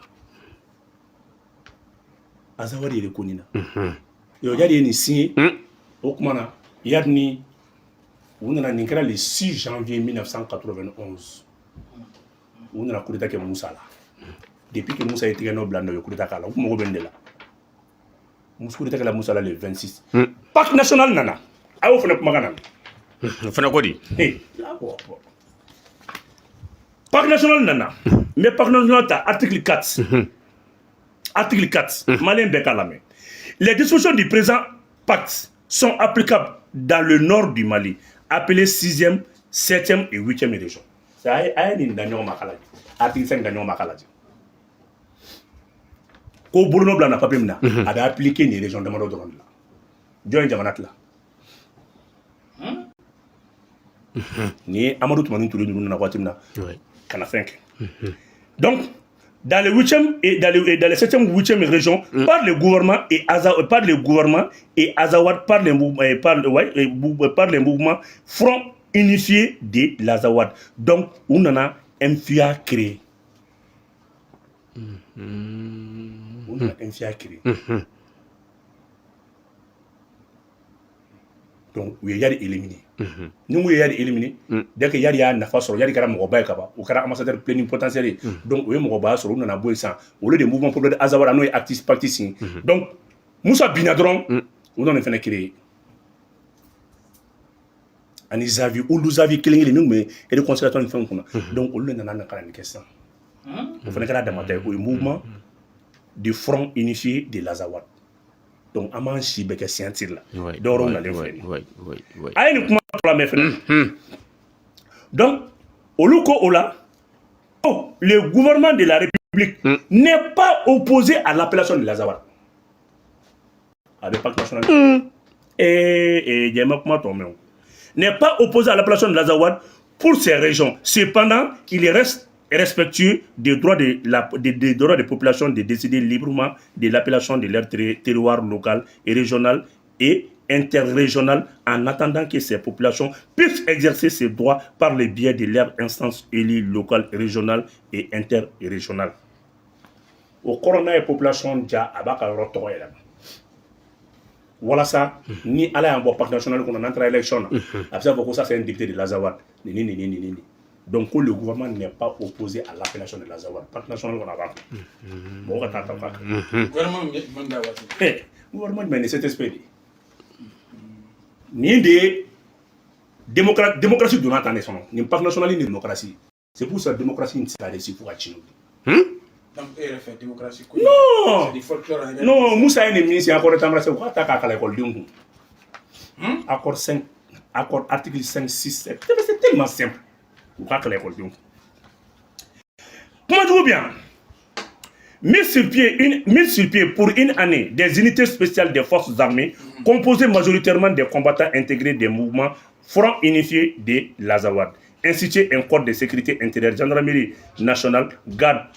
Speaker 2: Azawadi est reconnu. Il y a des ici. Il y a des on a le 6 janvier 1991. On a coup d'État que Moussa là. Depuis que Moussa a été noble, on a coup d'État là. Vous m'avez dit là. Moussa coup d'État que la Moussa là le 26. Parc national nana. Ah vous faites magana.
Speaker 3: Fana quoi dit?
Speaker 2: Parc national nana. Mais parc national article 4. Article 4. Malin Bekalame. Les dispositions du présent pacte sont applicables dans le nord du Mali, appelé 6e, 7e et 8e région. C'est un d'agnon makaladi. Article 5 d'agnon makaladi. Ko bolono blanc na papier mina, a appliqué les régions de Maro de Ronde là. Join Jamanat là. Ni Amadou Toumani Touré nous na watimna. Kana 5. Donc dans les 8e et dans les 7e ou 8e régions, par le gouvernement et Azawad, par les mouvements Front unifié de l'Azawad. Donc, on en a un FIA créé. On a un FIA créé. Donc, il y a des éliminés. Nous, il y a des éliminés. Dès qu'il y a des nafas, il y a des caramogobay, ou des ambassadeurs plénipotentiaires. Donc, il y a des mogobay, on a beau sang. Au lieu des mouvements populaires, Azawad, nous, actifs partis. Donc, Moussa Binadron, on en a fait créer. Nous avions créé les mais et les conservateurs de femme. Donc, on a fait une question. On fait un mouvement du front unifié de l'Azawad. Donc, à man si beke scientifique là.
Speaker 3: Donc,
Speaker 2: le gouvernement de la République n'est pas opposé à l'appellation de l'Azawad. Avec pacte national. N'est pas opposé à l'appellation de l'Azawad pour ces régions. Cependant, il reste respectueux des droits des droits des populations de décider librement de l'appellation de leur territoire local et régional et interrégional en attendant que ces populations puissent exercer ces droits par le biais de leurs instances élues locales, régionales et interrégionales. Au corona et population déjà abaka rotoya. Voilà ça, ni à un bon pacte national qu'on a entré à l'élection. Après ça, c'est un député de l'Azawad. Donc le gouvernement n'est pas opposé à l'appellation de l'Azawad. Pacte national qu'on a pas. Bon, on attend pas. Gouvernement mais cet esprit. Ni des démocratie de notre nation, ni pacte national ni démocratie. C'est pour ça que la démocratie n'est pas réussie pour Chine. Non, non, Moussa est ministre, encore c'est quoi à l'école de accord 5, accord article 5, 6, 7. C'est tellement simple. Vous à l'école de comment tu bien? Mis sur pied pour une année des unités spéciales des forces armées composées majoritairement des combattants intégrés des mouvements Front unifié de l'Azawad. Instituer un corps de sécurité intérieure, gendarmerie nationale, garde,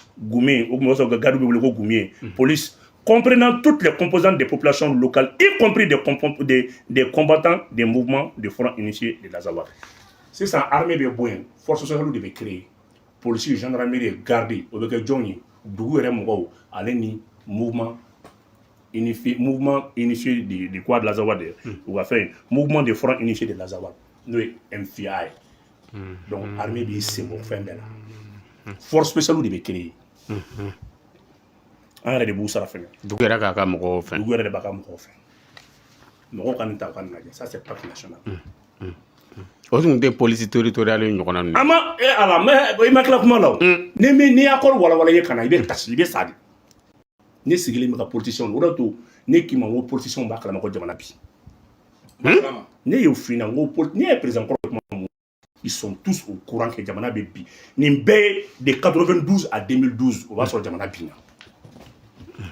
Speaker 2: police, comprenant toutes les composantes des populations locales, y compris des combattants des mouvements de Front unifié de l'Azawad. C'est ça, armée de Bouen, force sociale de créer, police, gendarmerie, garde, mouvement unifié de quoi de l'Azawad, ou va faire mouvement de Front unifié de l'Azawad, nous MFI. Donc, l'armée de c'est bon, fin de la force spéciale de créer. On a des bouts à la fin.
Speaker 3: Donc, il y a des gens qui
Speaker 2: ça, c'est pas national.
Speaker 3: Aussi, des policiers territoriales, ils ont un
Speaker 2: ama ala mais il m'a claqué là. Ne me ni accord wala yekana ibe tachi ibe sadi. Ne sigili meka politician o to ne ki mango politician ba kala mako jamana bi. Ne yo fina ngo ne président ils sont tous au courant que jamana bi nimbe de 92 à 2012 on va sur jamana bi.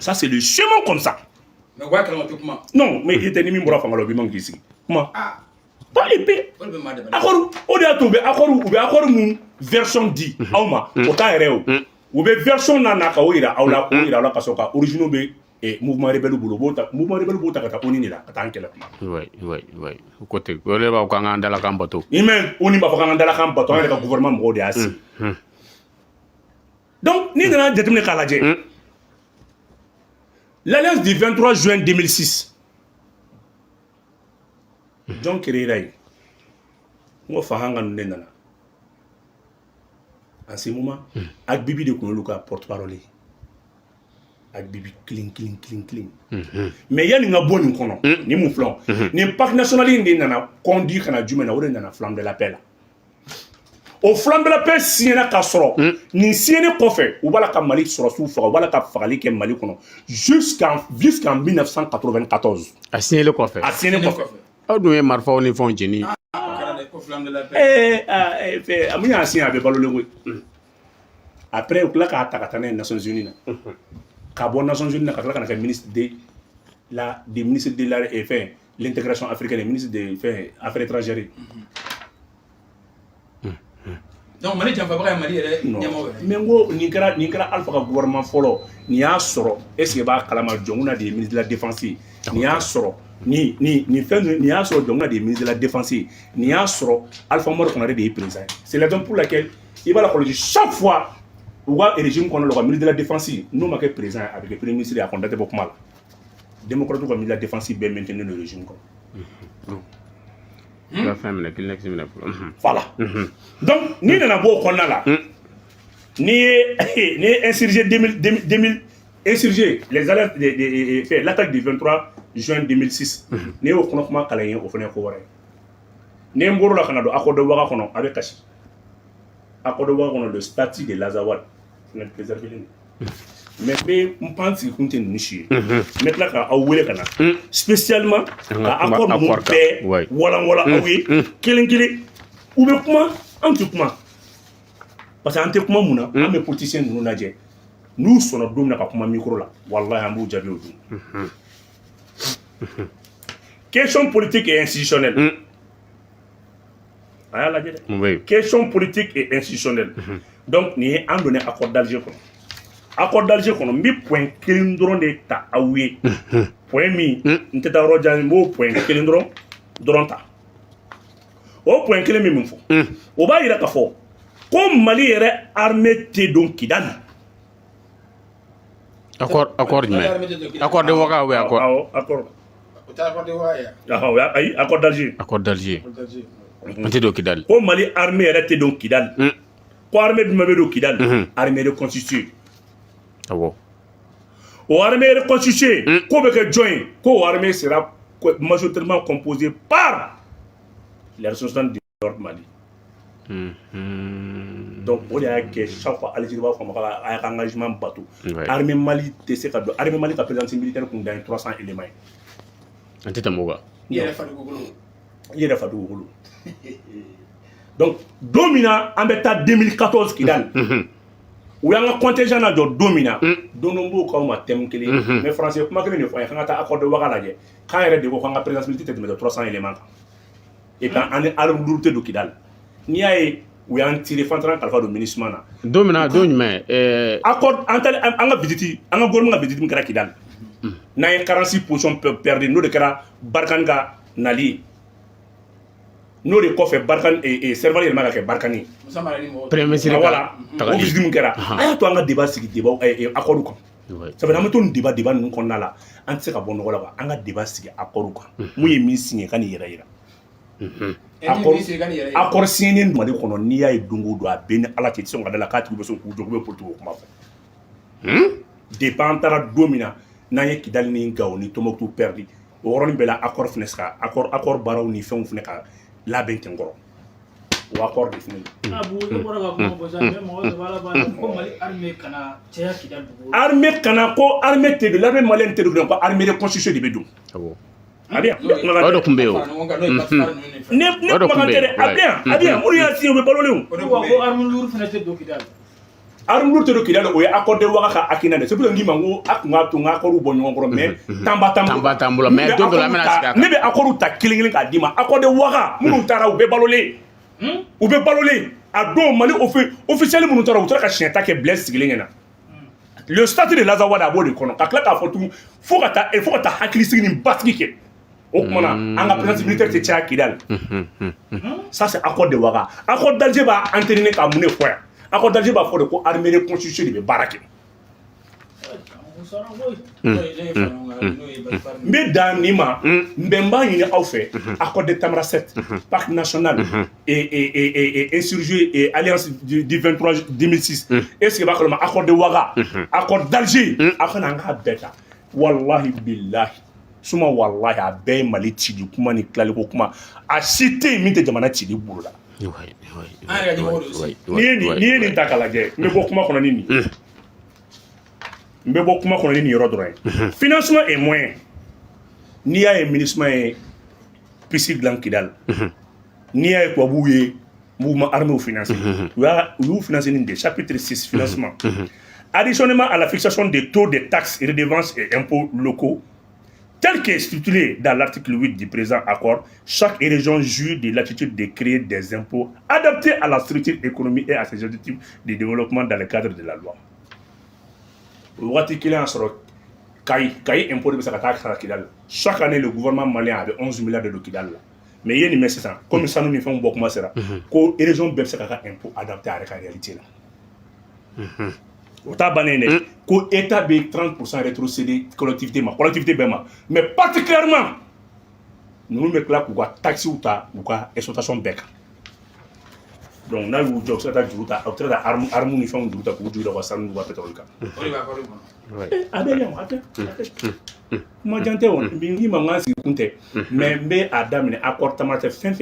Speaker 2: Ça c'est le chemin comme ça.
Speaker 5: Mais ouais comment?
Speaker 2: Non, mais il était ni mi mura fangalo bi mangi ici. Comment? Pas épée. Accord, on a trouvé accord mon version dit. Auma, autant réel. Ou bien version nana kaoira, aula koira la kasoka original be et mouvement rebelle boulot, mouvement rebelle boulot kata onini la kata ankela.
Speaker 3: Oui. Côté, on est pas quand dans la cambato.
Speaker 2: Imen, on y va pas dans la cambato, on est le gouvernement mode assis. Donc, ni dans la déterminé kaladje. L'alliance du 23 juin 2006. John Kerry, on va faire un nena. En ce moment, avec Bibi de Koulouka porte-parole. Avec Bibi clean. Mais il y a une bonne incono, ni mouflon. Ni parc national indénana conduit quand a jumena ou dans flamme de la paix. Au flamme de la paix, si on a cassero, ni si on est coffre, ou voilà comme Mali sur souffre, ou voilà comme Fali qui est Mali jusqu'en 1994.
Speaker 3: À signer le coffre.
Speaker 2: À signer le coffre.
Speaker 3: Ah, nous, Marfa, on est font génie.
Speaker 2: Après, au claque à Takatane, les Nations Unies. Carbon Nations Unies, quand ministre des ministres de l'intégration africaine, ministre des Affaires étrangères.
Speaker 5: Donc, Mali, tu vas pas Mali,
Speaker 2: mais moi, Ninkara Alpha gouvernement follow, ni a soro, est-ce que va Kalama Jonguna des ministres de la Défense, ni a soro. Ni a soro Jonguna des ministres de la Défense, ni a soro Alpha Mor qu'on a des présents. C'est la raison pour laquelle il va la coller chaque fois où le régime qu'on a le ministre de la Défense, nous marquons présent avec le premier ministre de la Condamné beaucoup mal. Démocrate ou ministre de la Défense, bien maintenir le régime. Voilà. Donc, ni dans la boue qu'on a là, ni insurgé 2000, insurgé les alertes fait l'attaque du 23 juin 2006. Ni au confinement calayen au fenêtre coré. Ni mboro la Canada accord de Ouaga kono avec Kachi. Accord de Ouaga kono le statut de l'Azawad. C'est préservé. mais n pan sigi kun tɛ ninnu si ye n bɛ tila ka aw wele ka na spécialement ka accord ninnu bɛɛ walanwalan aw ye kelen kelen u bɛ kuma an tɛ kuma parce que an tɛ kuma mun na an bɛ politicien ninnu lajɛ n'u sɔnna don min na ka kuma micro la walahi an b'u jaabi o don question politique et institutionnelle a y'a lajɛ dɛ question politique et institutionnelle donc nin ye an donné accord d'Alger kɔnɔ accord d'Alger kɔnɔ n bɛ point kelen dɔrɔn de ta aw ye point min n tɛ taa yɔrɔ jan n b'o point kelen dɔrɔn ta o point kelen min fɔ o b'a yira k'a fɔ ko Mali yɛrɛ armée tɛ don Kidali.
Speaker 3: Accord jumɛn? Accord de Ouaga ou accord?
Speaker 2: Accord.
Speaker 5: Ayi,
Speaker 2: accord d'Alger.
Speaker 3: Accord d'Alger. On tɛ don Kidali.
Speaker 2: Ko Mali armée yɛrɛ tɛ don Kidali. Ko armée jumɛn bɛ don Kidali? Armée reconstituée.
Speaker 3: Awɔ.
Speaker 2: O armée reconstituée ko bɛ kɛ jɔn ye? Ko o armée sera majoritairement composée par les ressortissants du nord Mali. Donc o de y'a kɛ chaque fois Algérie b'a fɔ ma k'a y'a ka engagement bato. Armée Mali tɛ se ka don armée Mali ka présence militaire kun dan ye 300 éléments ye.
Speaker 3: An tɛ tɛmɛ o kan.
Speaker 5: I yɛrɛ fa dugukolo.
Speaker 2: I yɛrɛ fa dugukolo. Donc don min na an bɛ taa 2014 Kidali. U y'an ka contingent lajɔ don min na don dɔ n b'o k'aw ma thème kelen mais français kuma kelen de fɔ an ye k'an ka taa accord de Ouaga lajɛ k'an yɛrɛ de ko k'an ka présence militaire tɛ tɛmɛ 300 éléments kan et puis an ni arme lourde tɛ don Kidali. N'i y'a ye u y'an tiré fantan kalifa don MINUSMA na.
Speaker 3: Don min na don jumɛn?
Speaker 2: Accord an ka visite an ka gouvernement ka visite min kɛra Kidali n'an ye 46 positions perdues n'o de kɛra Barkhane ka nali ye n'o de kɔfɛ Barkhane Serval yɛlɛma ka kɛ Barkhane ye.
Speaker 3: Premier ministre
Speaker 2: voilà o visite min kɛra a y'a to an ka débat sigi débat accord kan. Ça veut dire an bɛ to nin débat ninnu kɔnɔna la an tɛ se ka bɔ nɔgɔ la quoi an ka débat sigi accord kan mun ye min signé ka nin yɛrɛ yira. Accord signé Mali kɔnɔ n'i y'a ye don o don a bɛɛ ni Ala cɛ i tɛ sɔn ka da la k'a tigi bɛ sɔn k'u jɔ k'u bɛ politique ko kuma fɔ. Depuis an taara don min na n'an ye Kidali ni Gao ni Tombouctou perdu o yɔrɔnin bɛɛ la accord fana se ka accord baaraw ni fɛnw fana ka labɛn ten kɔrɔ o accord de fana don. Armée kana ko armée tɛ don l'armée malienne tɛ don ko armée de constitution de bɛ don. A bɛ yan.
Speaker 3: O de tun bɛ yen o.
Speaker 2: Ne kumakan tɛ dɛ a bɛ yan minnu y'a signé o bɛ balolen o.
Speaker 4: Ko arme lourde fana tɛ don Kidali.
Speaker 2: Arme lourde tɛ don Kidali o ye accord de Ouaga ka hakilina de c'est pour ça n k'i ma ko a tun b'a to n ka accord bɔ ɲɔgɔn kɔrɔ mais tanba t'an bolo mais don dɔ la an bɛna sigi a kan. Ne bɛ accord ta kelen kelen k'a d'i ma accord de Ouaga minnu taara u bɛ balolen u bɛ balolen a don Mali officiel minnu taara u taara ka siɲɛ ta kɛ Blaise sigilen ɲɛna. Le statut de Lazare a b'o de kɔnɔ ka tila k'a fɔ tugun fo ka taa hakilisigi ni basigi kɛ. O kuma na an ka présence militaire tɛ caya Kidali. Ça c'est accord de Ouaga. Accord d'Alger b'a entériner ka mun de fɔ yan. Accord d'Alger b'a fɔ de ko armée de constitution de bɛ baara kɛ. N bɛ dan nin ma n b'a ɲini aw fɛ accord de Tamaracet pacte national insurgé et alliance du 23 2006 est-ce que b'a kalama accord de Ouaga accord d'Alger a kana an k'a bɛɛ ta wallahi billahi suma wallahi a bɛɛ ye Mali cili kuma ni tilaliko kuma a si tɛ yen min tɛ jamana cili bolo la. N'i ye nin ta k'a lajɛ n bɛ bɔ kuma kɔnɔ ni nin n bɛ bɔ kuma kɔnɔ ni nin yɔrɔ dɔrɔn ye financement et moyen n'i y'a ye MINUSMA ye piste dilan Kidali n'i y'a ye tubabuw ye mouvement armé financé u y'u financé nin de chapitre 6 financement additionnellement à la fixation des taux de taxes et redevances et impôts locaux tel qu'est stipulé dans l'article 8 du présent accord, chaque région jouit de l'attitude de créer des impôts adaptés à la structure économique et à ses objectifs de développement dans le cadre de la loi. Chaque année, le gouvernement malien avait 11 milliards de Kidali. Mais il y a ça, comme ça nous faisons beaucoup, c'est que les régions peuvent faire un impôt adapté à la réalité. Ota banene ko état be 30% rétrocédé collectivité bema mais particulièrement nous me kla ko taxi ou ta ou ka exploitation bec donc na yu jox ta juruta autre da arme ni fam juruta ko juruta ko sanu wa pétrole ka ma jante on bi ngi ma ngasi kunte mais be adamine accord tamate fin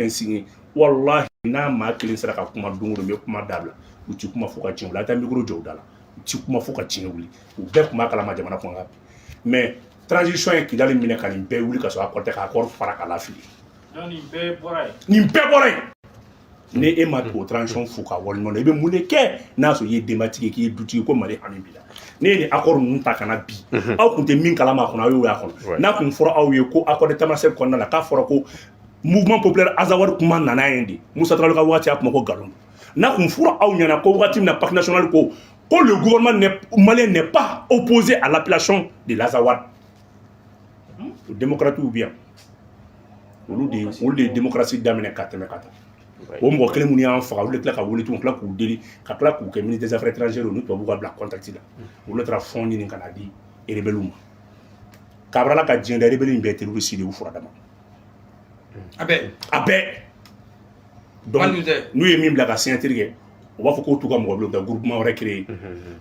Speaker 2: signé wallahi na ma kilin sera ka kuma dunguro me kuma dabla u ci kuma fuka cin la ta micro jow dala ci kuma fo ka tiɲɛ wuli u bɛɛ kuma kalama jamana kɔnɔ ka bi mais transition ye Kidali minɛ ka nin bɛɛ wuli ka sɔrɔ accord tɛ ka accord fara ka lafili
Speaker 4: nin bɛɛ bɔra
Speaker 2: yen ni e ma o transition fo ka waleɲuman dɔn i bɛ mun de kɛ n'a sɔrɔ i ye denbatigi k'i ye dutigi ko Mali hami b'i la ne ye nin accord ninnu ta ka na bi aw kun tɛ min kalama a kɔnɔ aw y'o y'a kɔnɔ n'a kun fɔra aw ye ko accord de Tamasek kɔnɔna la k'a fɔra ko mouvement populaire Azawad kuma nana yen de Musa Tarawele ka waati a kuma ko nkalon n'a kun fɔra aw ɲɛna ko waati min na Parti national ko le gouvernement malien n'est pas opposé à l'appellation de l'Azawad. Les démocrates ou bien olu de démocratie daminɛ ka tɛmɛ ka taa o mɔgɔ kelen minnu y'an faga olu de tila ka wele tun tila k'u deli ka tila k'u kɛ ministre des affaires étrangères olu tubabuw ka bila contact la olu taara fond ɲini ka na di rebelles ma Kabrala ka diɲɛ da rebelle in bɛɛ terroriste de y'u fura dama a bɛɛ donc n'u ye min bila ka signature kɛ o b'a fɔ k'o t'u ka mɔgɔ bila ka groupement wɛrɛ créé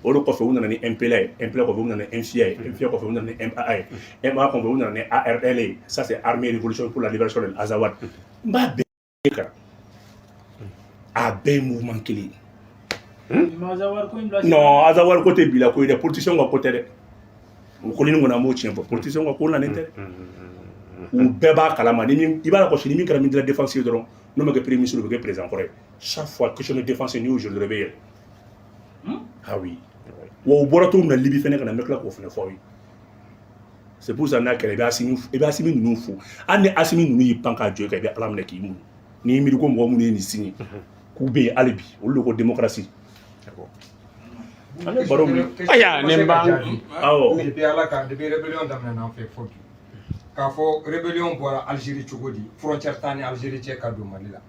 Speaker 2: o de kɔfɛ u nana ni MPLA ye MPLA kɔfɛ u nana ni MFIA ye MFIA kɔfɛ u nana ni MAA ye MAA kɔfɛ u nana ni ARLA ye ça c'est Armée Révolution pour la Libération de l'Azawad n b'a bɛɛ kɛra a bɛɛ ye mouvement kelen non Azawad ko tɛ bila ko ye dɛ politiciens ka ko tɛ dɛ o ko ni kɔni an b'o tiɲɛ fɔ politiciens ka ko nanen tɛ dɛ u bɛɛ b'a kalama ni i b'a lakɔsi ni min kɛra ministre de la défense ye dɔrɔn n'o ma kɛ premier ministre o bɛ kɛ président kɔrɔ ye chaque fois question de défense n'i y'o joli dɔrɔn i bɛ yɛlɛ ah oui wa u bɔra cogo min na Libi fɛnɛ ka na n bɛ tila k'o fɛnɛ fɔ aw ye c'est pour ça n'a kɛra i bɛ Asimi ninnu fo hali ni Asimi ninnu y'i pan k'a jɔ i kan i bɛ Ala minɛ k'i mun n'i y'i miiri ko mɔgɔ minnu ye nin signé k'u bɛ yen hali bi olu de ko démocratie ale baro min
Speaker 3: aya ne ba
Speaker 2: awɔ
Speaker 6: depuis Ala ka depuis rébellion daminɛna an fɛ fo bi k'a fɔ rébellion bɔra Algérie cogo di frontière t'an ni Algérie cɛ ka don Mali la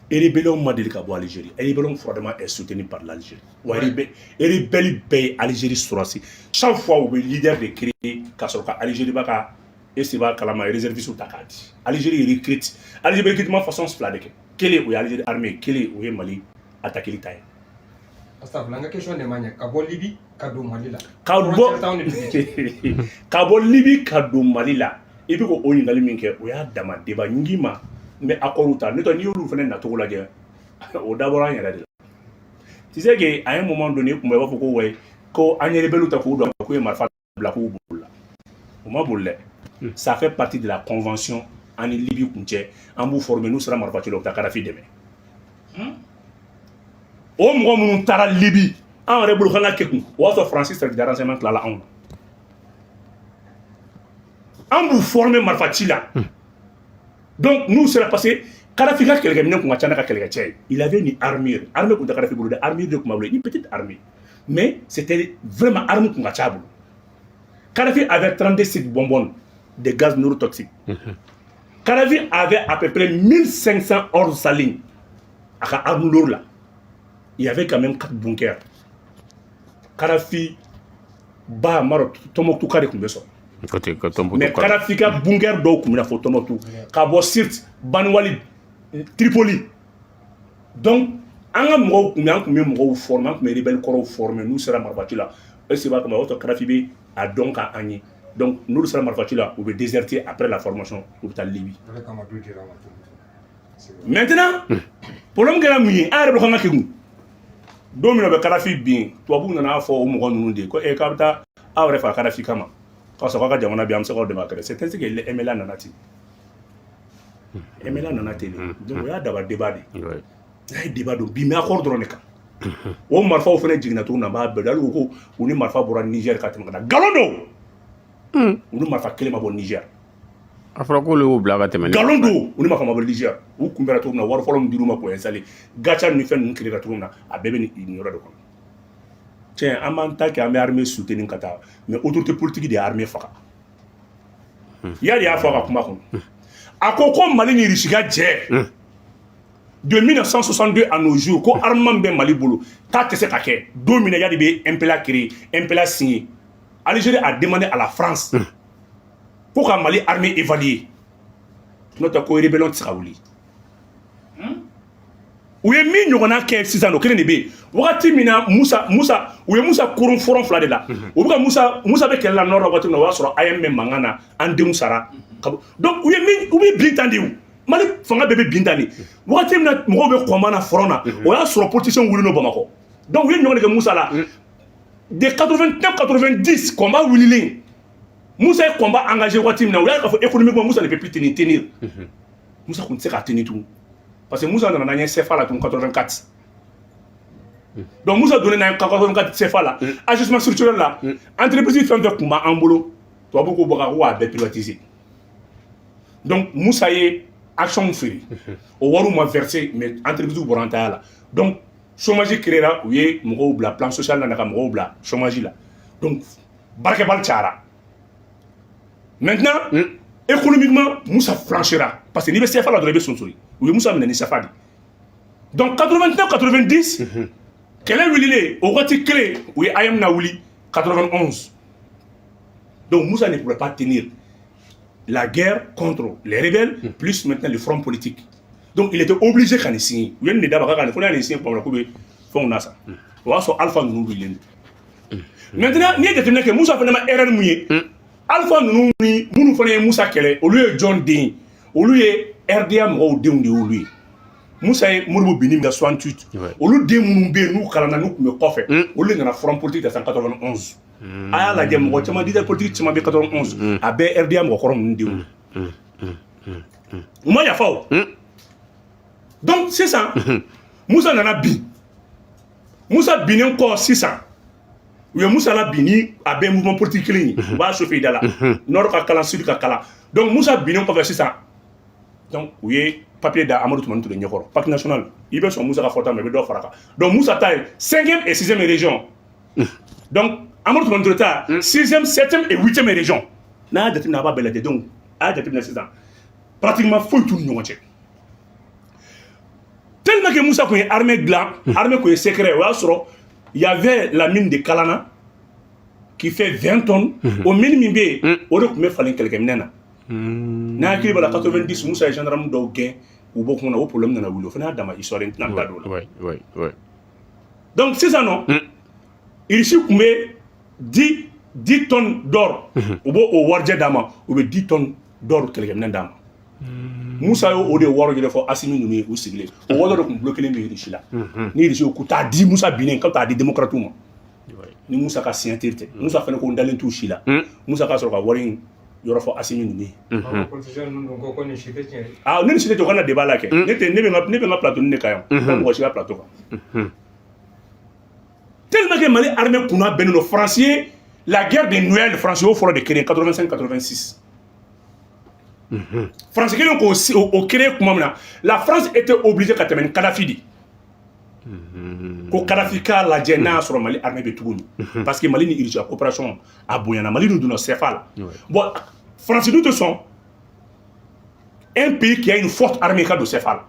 Speaker 2: rébellion ma deli ka bɔ Algérie rébellion froidement est soutenu par l'Algérie wa rebelle bɛɛ ye Algérie sɔrɔsi chaque fois u bɛ leader de créer ka sɔrɔ ka Algérie ba ka b'a kalama réservistes ta k'a di Algérie ye recrute Algérie bɛ recrutement façon fila de kɛ kelen o ye Algérie armée kelen o ye Mali attaquer ta ye
Speaker 6: astafurlah an ka question de ma ɲɛ ka bɔ Libi ka don Mali la
Speaker 2: ka bɔ Libi ka don Mali la i bɛ k'o ɲininkali min kɛ o y'a dama débat ɲingi ma n bɛ accord ta n'o tɛ n'i y'olu fana nacogo lajɛ o dabɔra an yɛrɛ de la tu sais que à un moment donné kun bɛ i b'a fɔ ko wayi ko an ye rebelle ta k'u dɔn k'u ye marifa bila k'u boli la o ma boli dɛ ça fait partie de la convention an ni Libi kun cɛ an b'u former n'u sera marifaci la u bɛ taa Kadhafi dɛmɛ o mɔgɔ minnu taara Libi an yɛrɛ bolo kan ka kɛ kun o y'a sɔrɔ Francis service de renseignement tilala anw na an b'u former marifaci la donc nous sera passé Kadhafi ka kɛlɛkɛminɛ kun ka ca n'a ka kɛlɛkɛcɛ ye il avait une armure kun tɛ Kadhafi bolo dɛ armure de kun b'a bolo une petite armée mais c'était vraiment arme kun ka ca a bolo Kadhafi avait 32 sites bonbonnes de gaz neurotoxiques Kadhafi avait à peu près 1500 ordres salines à ka arme lourde là il y avait quand même 4 bunkers Kadhafi ba maro Tombouctou ka de kun bɛ sɔrɔ mais Kadhafi ka bunker dɔw kun bɛna fɔ Tombouctou ka bɔ Sirte Bani Tripoli donc an ka mɔgɔw kun bɛ mɔgɔw former an kun bɛ rebelle kɔrɔw former n'u sera marifaci la est-ce que b'a kama o tɔ Kadhafi bɛ a dɔn k'an ye donc n'olu sera marifaci la u bɛ déserter après la formation u bɛ taa Libi maintenant problème kɛra mun ye an yɛrɛ bɛ kan ka kɛ kun don min na u bɛ Kadhafi bin tubabuw nana fɔ o mɔgɔ ninnu de ko k'a bɛ taa aw yɛrɛ faga Kadhafi kama k'a sɔrɔ aw ka jamana bi an bɛ se k'aw dɛmɛ a kɛrɛ c'est ainsi que MLA nana ten MLA nana ten de donc o y'a daba débat de n'a ye débat don bi mais accord dɔrɔn de kan o marifaw fana jiginna cogo min na an b'a bɛɛ dɔn hali ko u ni marifa bɔra Niger ka tɛmɛ ka taa nkalon don u ni marifa kelen ma bɔ Niger
Speaker 3: a fɔra k'olu y'u bila ka tɛmɛ
Speaker 2: nkalon don u ni marifa ma bɔ Niger u kunbɛnna cogo min na wari fɔlɔ min dir'u ma k'o installer gacha ni fɛn ninnu créera cogo min na a bɛɛ bɛ nin yɔrɔ de kɔnɔ tiɲɛ an b'an ta kɛ an bɛ armée soutenir ka taa mais autorité politique de ye armée faga yali y'a fɔ a ka kuma kɔnɔ a ko Mali ni Russie ka jɛ de 1962 à nos jours ko armement bɛ Mali bolo k'a tɛ se ka kɛ don min na yali bɛ MPLA créé MPLA signé Algérie a demandé à la France ko ka Mali armée évaluer n'o tɛ ko rébellion tɛ se ka wuli u ye min ɲɔgɔnna kɛ sisan o kelen de bɛ yen wagati min na Musa u ye Musa kurun fɔrɔn fila de la u bɛ ka Musa bɛ kɛlɛ la nord la wagati min na o y'a sɔrɔ AM bɛ mankan na an denw sara donc u bɛ bin tan de o Mali fanga bɛɛ bɛ bin tan de wagati min na mɔgɔw bɛ kɔnban na fɔrɔn na o y'a sɔrɔ politiciens wulilen don Bamakɔ donc u ye ɲɔgɔn de kɛ Musa la de 89-90 combat wililen Moussa est combat engagé économiquement Moussa ne peut plus tenir. Moussa ne sait pas tenir tout. Parce que Moussa n'a pas CFA là en 84. Donc Moussa a donné un 84 CFA là, ajustement structurel là, entreprise fait un combat en boulot, tu as beaucoup de privatisé. Donc Moussa est action free. Au Warou m'a versé, mais entreprise ou là. Donc chômage créé là, oui, mon plan social là, mon chômage là. Donc barkebal tchara. Maintenant, économiquement, Moussa flanchera. Parce que l'université CFA là, doit son souris. Oui, Moussa m'a dit CFA. Donc 89-90. Quel est l'île au côté clé, oui, Ayam Naouli, 91. Donc Moussa ne pourrait pas tenir la guerre contre les rebelles, plus maintenant le front politique. Donc il était obligé d'en signer. Il y a d'abord quand il faut signer pour le coup de faire ça. On va sur Alpha Nounou. Maintenant, il y a déterminé que Moussa fait une erreur mouillée. Alpha Nounou, nous faisons Moussa Kele, au lieu de John Dean, au lieu de RDA ou de lui. Moussa est Mourou Binim de 68. Au lieu de Moumbe, nous, Kalana, nous, me coffre. Au lieu de la front politique de 191. Ah, la guerre, moi, tu m'as dit la politique, tu m'as dit 91. À BRDA, moi, moi, il y a faux. Donc, c'est ça. Moussa n'en a bi. Moussa bini encore 600. Oui, Moussa n'a bini à bien mouvement politique. On va chauffer là. Nord Kakala, Sud Kakala. Donc, Moussa bini encore 600. Donc, oui, papier d'Amadou Toumanou de Nyokoro, Parc national, il veut son Moussa Rafota, mais il doit faire. Donc, Moussa taille 5e et 6e région. Donc, Amadou Toumanou de 6e, 7e et 8e région. N'a pas belle donc, à des 6 ans. Pratiquement, faut tout nous montrer. Tellement que Moussa est armée blanc, armée qui est secret, il y avait la mine de Kalana qui fait 20 tonnes. Au minimum, il fallait quelqu'un. N'a qui va la 90 Moussa et gendarme d'au gain ou beaucoup on a problème dans la boule. On a dans ma histoire maintenant.
Speaker 3: Ouais.
Speaker 2: Donc c'est ça non. Il suffit qu'on met 10 tonnes d'or au Wardja Dama ou 10 tonnes d'or quelqu'un n'a Moussa au de Wardja il faut assumer nous ou sigler. Au Wardja qu'on bloque les mairies là. Ni il suffit qu'on t'a dit Moussa Binin quand t'as dit démocratement. Ni Moussa ka sienté. Moussa fait qu'on d'aller tout là. Moussa ka sur ka waring il y aura fort assez mini. Ah, nous sommes dans le débat là. Nous sommes dans plateau, nous sommes plateau. Tellement que Mali armée pour nous, les Français, la guerre de Noël, les Français au fort de Kéré 85-86. Français qui ont créé la France était obligée de terminer Kadhafi. Ko Kadhafi ka la Djena sur Mali armée de Tougouni. Parce que Mali n'est pas coopération à Bouyana. Mali nous donne CFA. Bon, France nous sont un pays qui a une forte armée de CFA.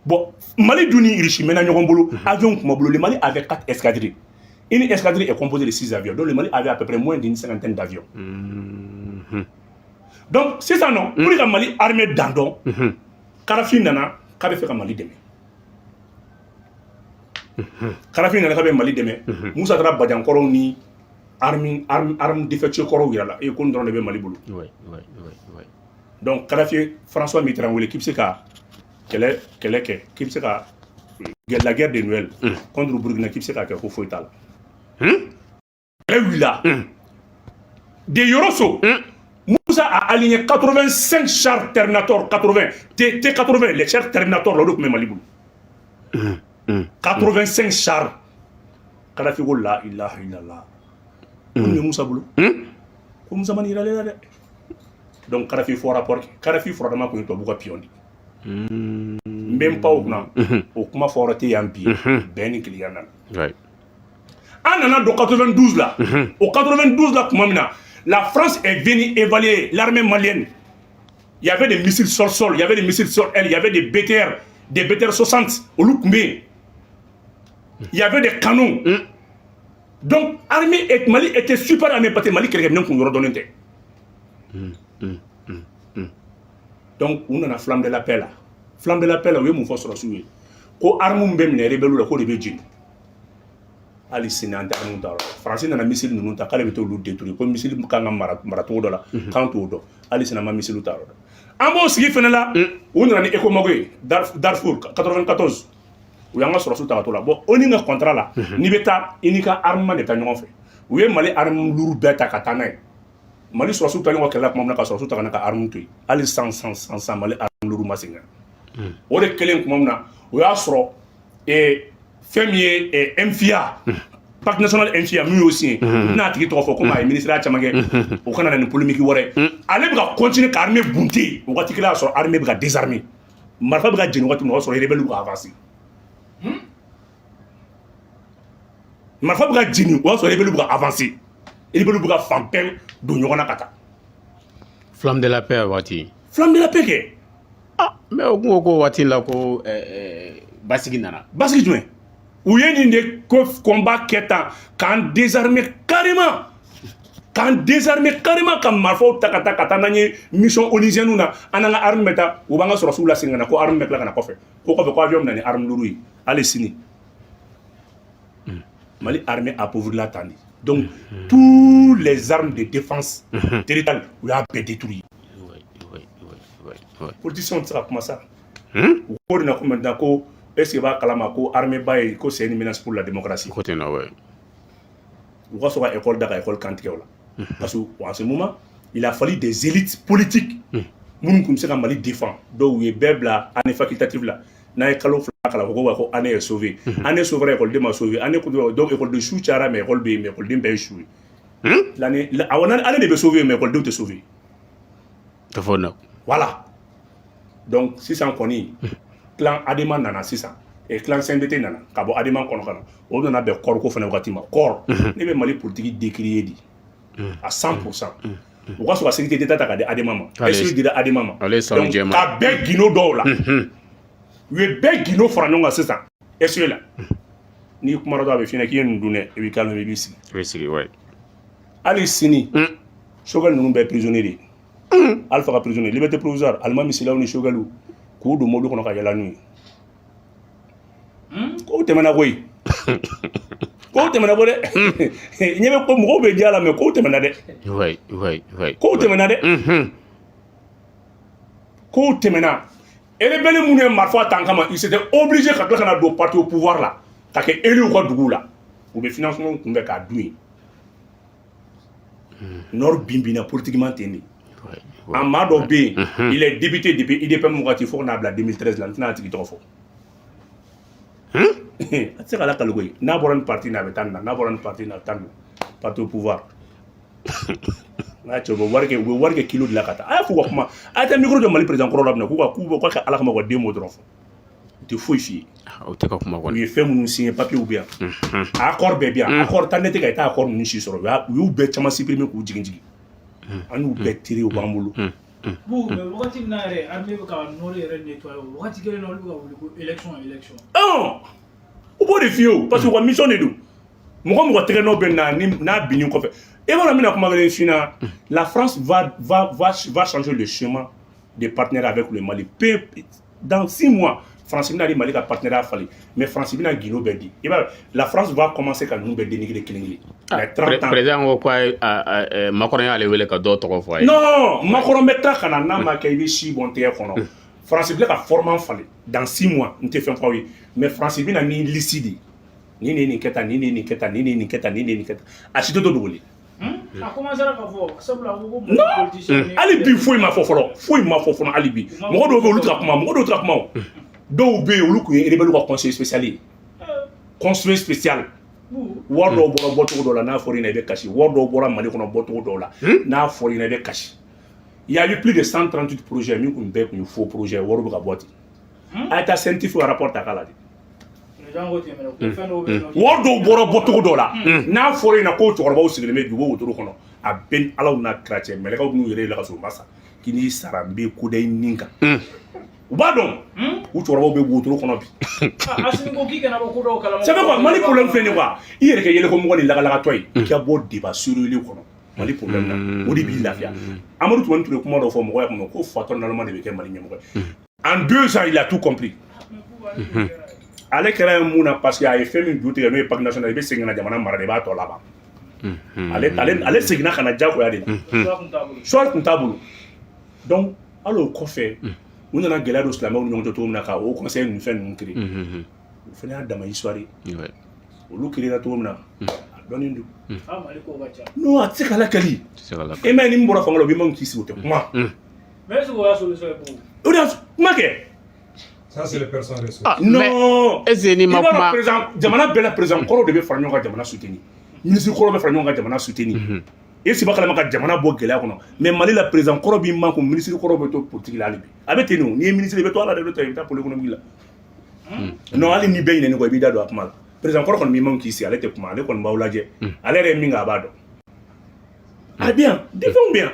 Speaker 2: Bon, Mali Douni Irishi, maintenant nous avion le Mali avait 4 escadrilles. Une escadrille est composée de 6 avions. Donc le Mali avait à peu près moins d'une cinquantaine d'avions. Donc c'est ça non. Pour le Mali armée d'Andon, Kadhafi nana, Kadhafi ka Mali deme. Kadhafi nana ka Mali deme. Moussa Dra Badiankoro ni arme défectueux koro yala et qu'on donne le Mali boulot. Donc Kadhafi François Mitterrand ou l'équipe c'est la guerre de Noël contre le Burkina qui c'est qu'à faire faut étal. Là de Yoroso Moussa a aligné 85 chars Terminator 80 T80 les chars Terminator là donc même Mali boulot. 85 chars Kadhafi go la ilaha illallah. On Moussa boulot. Comme Moussa mani là. Donc Kadhafi faut rapport Kadhafi faut vraiment qu'on doit piondi. Même pas au comment faut arrêter un pied ben client là. En année de 92 là, au 92 là la France est venue évaluer l'armée malienne. Il y avait des missiles sol-sol, il y avait des missiles sol-aile, il y avait des BTR 60 au Lukmé. Il y avait des canons. Donc l'armée et Mali était super armée parce que Mali quelqu'un qu'on nous redonnait. Donc on a la flamme de la paix là. Flamme de la paix là, oui mon force rassuré. Ko arme mbem ne rebelle là ko de bejin. Ali sinante arme ta. Français na missile nous ta kala beto lu détruire. Ko missile kanga marato do la. Kanto do. Ali sinama missile ta. Amo sigi fena là, on a ni Ecomagoy Darfour 94. u y'an ka sɔrɔsiw ta ka t'o la bon o ni ka contrat la n'i bɛ taa i n'i ka armement de taa ɲɔgɔn fɛ u ye Mali arme lourd bɛɛ ta ka taa n'a ye Mali sɔrɔsiw ta ɲɔgɔn kɛlɛ tuma min na ka sɔrɔsiw ta ka na ka arme to yen hali san Mali arme lourd ma segin o de kɛlen tuma min na o y'a sɔrɔ fɛn min ye MFIA Pacte national MFIA min y'o signé n'a tigi tɔgɔ fɔ komi a ye ministère caman kɛ o kana na ni polémique wɛrɛ ale bɛ ka continuer ka armée bunte o waati kelen y'a sɔrɔ armée bɛ ka désarmer marifa bɛ ka jeni waati min na o y'a sɔrɔ rebelle bɛ ka avancer marifa bɛ ka jeni o y'a sɔrɔ rebelle bɛ ka avancer rebelle bɛ ka fan bɛɛ don ɲɔgɔn na ka taa
Speaker 3: Flamme de la paix waati
Speaker 2: Flamme de la paix kɛ
Speaker 3: mais o kun ko waati la ko basigi nana
Speaker 2: basigi jumɛn u ye nin de ko combat kɛ tan k'an désarmer carrément ka marifaw ta ka taa n'an ye mission onusienne na an n'an ka arme bɛ taa u b'an ka sɔrɔsiw lasegin ka na ko arme bɛ tila ka na kɔfɛ ko kɔfɛ ko avion bɛ na ni arme lourd ye hali sini Mali armée appauvrie tan de donc tous les armes de défense territoriale u y'a bɛɛ détruire politiciens tɛ se ka kuma sa u ko de na ko maintenant ko est-ce que b'a kalama ko armée ba ye ko c'est une menace pour la démocratie
Speaker 3: côté na ouais
Speaker 2: u ka sɔrɔ ka école da ka école kantigɛ o la parce que en ce moment il a fallu des élites politiques minnu tun bɛ se ka Mali défend dɔw ye bɛɛ bila année facultative la n'a ye kalo fila kalan ko année est sauvée année sauvera école ma sauvé année donc école de su cayara mais école bɛ yen mais école bɛɛ ye su ye l'année année de bɛ sauvé mais école tɛ sauvé
Speaker 3: te fɔ na
Speaker 2: voilà donc sisan kɔni clan Adema nana sisan clan CNDT nana ka bɔ Adema kɔnɔ ka na o nana bɛn kɔɔri ko fana wagati ma kɔɔri ne bɛ Mali politique décrier di à 100% u ka sɔrɔ ka sécurité d'État ta ka di Adema ma est-ce que dira Adema ma donc ka bɛɛ gino dɔw la u ye bɛɛ gino fara ɲɔgɔn kan sisan est-ce que la n'i kumana dɔw a bɛ f'i ɲɛna k'i ye nin dun dɛ i b'i calme i b'i sigi
Speaker 3: ouais
Speaker 2: hali sini Choguel ninnu bɛɛ prisonnier de ye Alpha ka prisonnier liberté provisoire Alimami Silaw ni Choguel k'u don mobili kɔnɔ ka yala n'u ye kow tɛmɛna koyi kow tɛmɛna ko dɛ ɲɛ bɛ ko mɔgɔw bɛ diya la mais kow tɛmɛna dɛ kow tɛmɛna dɛ kow tɛmɛna rebelle minnu ye marifa ta an kama ils étaient obligés ka tila ka na don parti au pouvoir la ka kɛ élu ka dugu la u bɛ financement kunbɛn k'a dun ye Nord bimbina politiquement ten de en maa dɔ bɛ yen il est député depuis IDPM wagati fo ka n'a bila 2013 la n tɛna a tigi tɔgɔ fɔ a tɛ se ka lakali koyi n'a bɔra ni parti na a bɛ taa nin na n'a bɔra ni parti na a bɛ taa nin na parti au pouvoir n'a cɛ u bɛ wari kɛ kilo de la ka taa a y'a fɔ ka kuma a ye taa micro jɔ Mali président kɔrɔ la minɛ k'u ka ala kama ka den mot dɔrɔn fɔ u tɛ foyi f'i ye
Speaker 3: o tɛ ka kuma
Speaker 2: u
Speaker 3: kɔni
Speaker 2: ye fɛn minnu signé papiers bɛ yan accord bɛɛ bɛ yan accord tan ne tɛ ka i t'a accord ninnu si sɔrɔ u y'u bɛɛ caman supprimer k'u jigin jigin an y'u bɛɛ tere u b'an bolo
Speaker 4: bon mais wagati min na yɛrɛ armée bɛ ka nord yɛrɛ nettoyer o wagati kelen na olu bɛ ka wuli ko élection
Speaker 2: u b'o de f'i ye o parce que u ka mission de don mɔgɔ mɔgɔ tɛgɛ nɔ bɛ na n'a binni kɔfɛ e b'a dɔn n bɛna kuma kelen f'i ɲɛna la France va changer le chemin des partenaires avec le Mali dans 6 mois France bɛna di Mali ka partenariat falen mais France bɛna guineau bɛɛ di i b'a la France va commencer ka ninnu bɛɛ dénigrer kelen kelen mais 30 ans
Speaker 3: président ko ko Macron y'ale wele ka dɔ tɔgɔ fɔ a ye
Speaker 2: non Macron bɛ taa ka na n'a ma kɛ i bɛ si bɔn tɛgɛ kɔnɔ France bɛna ka format falen dans 6 mois n tɛ fɛn f'aw ye mais France bɛna ni liste de ni ne nin kɛ tan ni ne nin kɛ tan ni ne nin kɛ tan ni ne nin kɛ tan a si tɛ to dogo le
Speaker 4: a commencera ka fɔ sabula ko politicien
Speaker 2: hali bi foyi ma fɔ fɔlɔ hali bi mɔgɔ dɔw bɛ olu tɛ ka kuma o dɔw bɛ yen olu tun ye rebelle ka conseiller spécial ye conseiller spécial wari dɔw bɔra bɔcogo dɔw la n'a fɔra i ɲɛna i bɛ kasi wari dɔw bɔra Mali kɔnɔ bɔcogo dɔw la n'a fɔra i ɲɛna i bɛ kasi il y a eu plus de 138 projets min tun bɛɛ tun ye faux projets wari bɛ ka bɔ ten a ye taa CNTIF rapport ta k'a la de wari dɔw bɔra bɔcogo dɔw la n'a fɔra i ɲɛna ko cɛkɔrɔbaw sigilen bɛ dugu wotoro kɔnɔ a bɛ Alaw n'a kira cɛ mɛlɛkɛw b'u yɛrɛ la ka sɔrɔ u ma sa k'i n'i sara n bɛ koda i nin kan u b'a dɔn u cɛkɔrɔbaw bɛ wotoro kɔnɔ bi c'est quoi Mali problème filɛ nin ye quoi i yɛrɛ kɛ yɛlɛkɔmɔgɔ ni lagalakatɔ ye i ka bɔ débat sérieux kɔnɔ Mali problème na o de b'i lafiya Amadou Toumani Touré kuma dɔ fɔ mɔgɔ ye kɔnɔ ko fatɔ naloma de bɛ kɛ Mali ɲɛmɔgɔ ye en 2 ans il a tout compris ale kɛra ye mun na parce que a ye fɛn min ju tigɛ n'o ye Pacte national i bɛ segin ka na jamana mara de i b'a tɔ laban ale seginna ka na diyagoya de la choix tun t'a bolo donc hali o kɔfɛ u nana gɛlɛya don silamɛw ni ɲɔgɔn cɛ cogo min na ka o conseil ninnu fɛn ninnu créer o fana y'a dama histoire
Speaker 3: Ouais.
Speaker 2: olu kirira cogo min na a dɔnnen don
Speaker 4: Mali ko ka ca.
Speaker 2: non a tɛ se ka lakali
Speaker 3: C'est ça là.
Speaker 2: e ma ye ni min bɔra fanga la o bɛ man k'i sigi o tɛ kuma
Speaker 4: Mais est-ce qu'on a solution pour
Speaker 2: o de y'a kuma kɛ
Speaker 6: Ça, c'est les personnes ressources.
Speaker 3: Ah,
Speaker 2: non
Speaker 3: est-ce que ni ma
Speaker 2: I b'a dɔn
Speaker 3: kuma
Speaker 2: président jamana bɛɛ la président kɔrɔw de bɛ fara ɲɔgɔn kan jamana soutenir ministre kɔrɔw bɛ fara ɲɔgɔn kan jamana soutenir e si b'a kalama ka jamana bɔ gɛlɛya kɔnɔ mais Mali la président kɔrɔ b'i man kun ministre kɔrɔw bɛ to politique la hali bi a bɛ ten n'i ye ministre i bɛ to ala de bɛ to yen i bɛ taa pôle économique la non hali ni bɛɛ ɲinɛnen kɔ i b'i da don a kuma la président kɔrɔ kɔni b'i man k'i sigi ale tɛ kuma ale kɔni b'aw lajɛ ale yɛrɛ ye min kɛ a b'a dɔn ah bien défend bien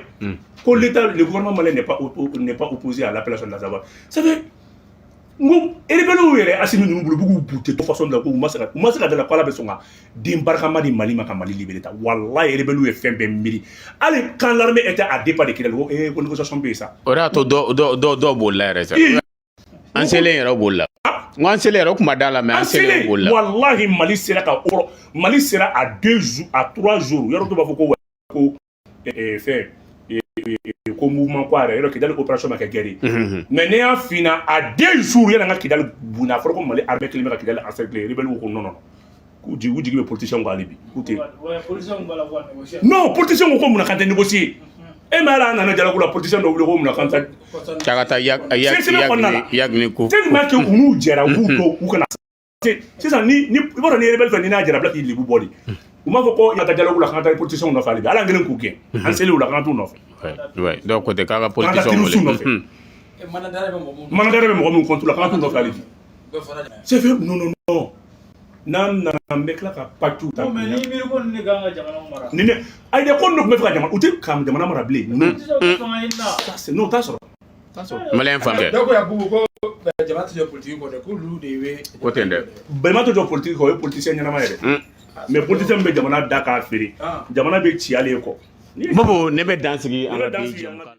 Speaker 2: que l'état le gouvernement malien n'est pas opposé à l'appellation de la savoir ça fait ngo rebelle yɛrɛ Assimi ninnu bolo b'u buté de façon de la ko u ma se ka da la ko ala bɛ sɔn ka den barikama di Mali ma ka Mali libéré ta wallahi rebelle ye fɛn bɛɛ miiri hali quand l'armée était à deux pas de Kidal ko ko négociation bɛ yen sa
Speaker 3: o de y'a to dɔ b'o la yɛrɛ sa an selen yɛrɛ b'o la n an selen yɛrɛ o tun ma da la mais an selen b'o la
Speaker 2: wallahi Mali sera ka Mali sera à 2 jours à 3 jours yɔrɔ dɔ b'a fɔ ko fɛn ko mouvement ko yɛrɛ yɔrɔ Kidal opération ma kɛ guerre mais ne y'a fina à 2 jours yɛrɛ ka Kidal bunna fɔra ko Mali armée kelen bɛ ka Kidal encercler rebelle ko non k'u jigi bɛ politicien ko hali bi k'u tɛ non politicien ko mun na kan tɛ négocier e ma ala nana jala ko la politicien dɔ wuli ko mun na kan tɛ
Speaker 3: cagata yagni ko
Speaker 2: tellement que u n'u jɛra u b'u to u kana sisan ni i b'a dɔn ni rebelle fɛ ni n'a jɛra bila k'i libu bɔ de u m'a fɔ ko i ka taa dialogue la kan taa politicien nɔfɛ hali bi ala kelen k'u gɛn an selen u la kan t'u nɔfɛ
Speaker 3: ouais donc côté k'a ka politicien wele
Speaker 2: manadara bɛ mɔgɔ min compte la kan t'u nɔfɛ hali bi c'est fait non n'an nana an bɛ tila ka pactu ta
Speaker 4: mais ni miiri ko ni kan ka jamana mara
Speaker 2: ni ne ayi de ko ne tun bɛ fɛ ka jamana u tɛ ka jamana mara bilen non t'a sɔrɔ
Speaker 3: malien fan bɛɛ
Speaker 5: donc ya bugu ko jamana tɛ jɔ politique kɔ dɛ k'olu de bɛ
Speaker 3: ko ten dɛ
Speaker 2: balima tɛ jɔ politique kɔ o ye politicien ɲɛnama yɛrɛ mais politicien bɛ jamana da k'a feere jamana bɛ ci ale kɔ
Speaker 3: Bobo ne bɛ dan sigi an ka bi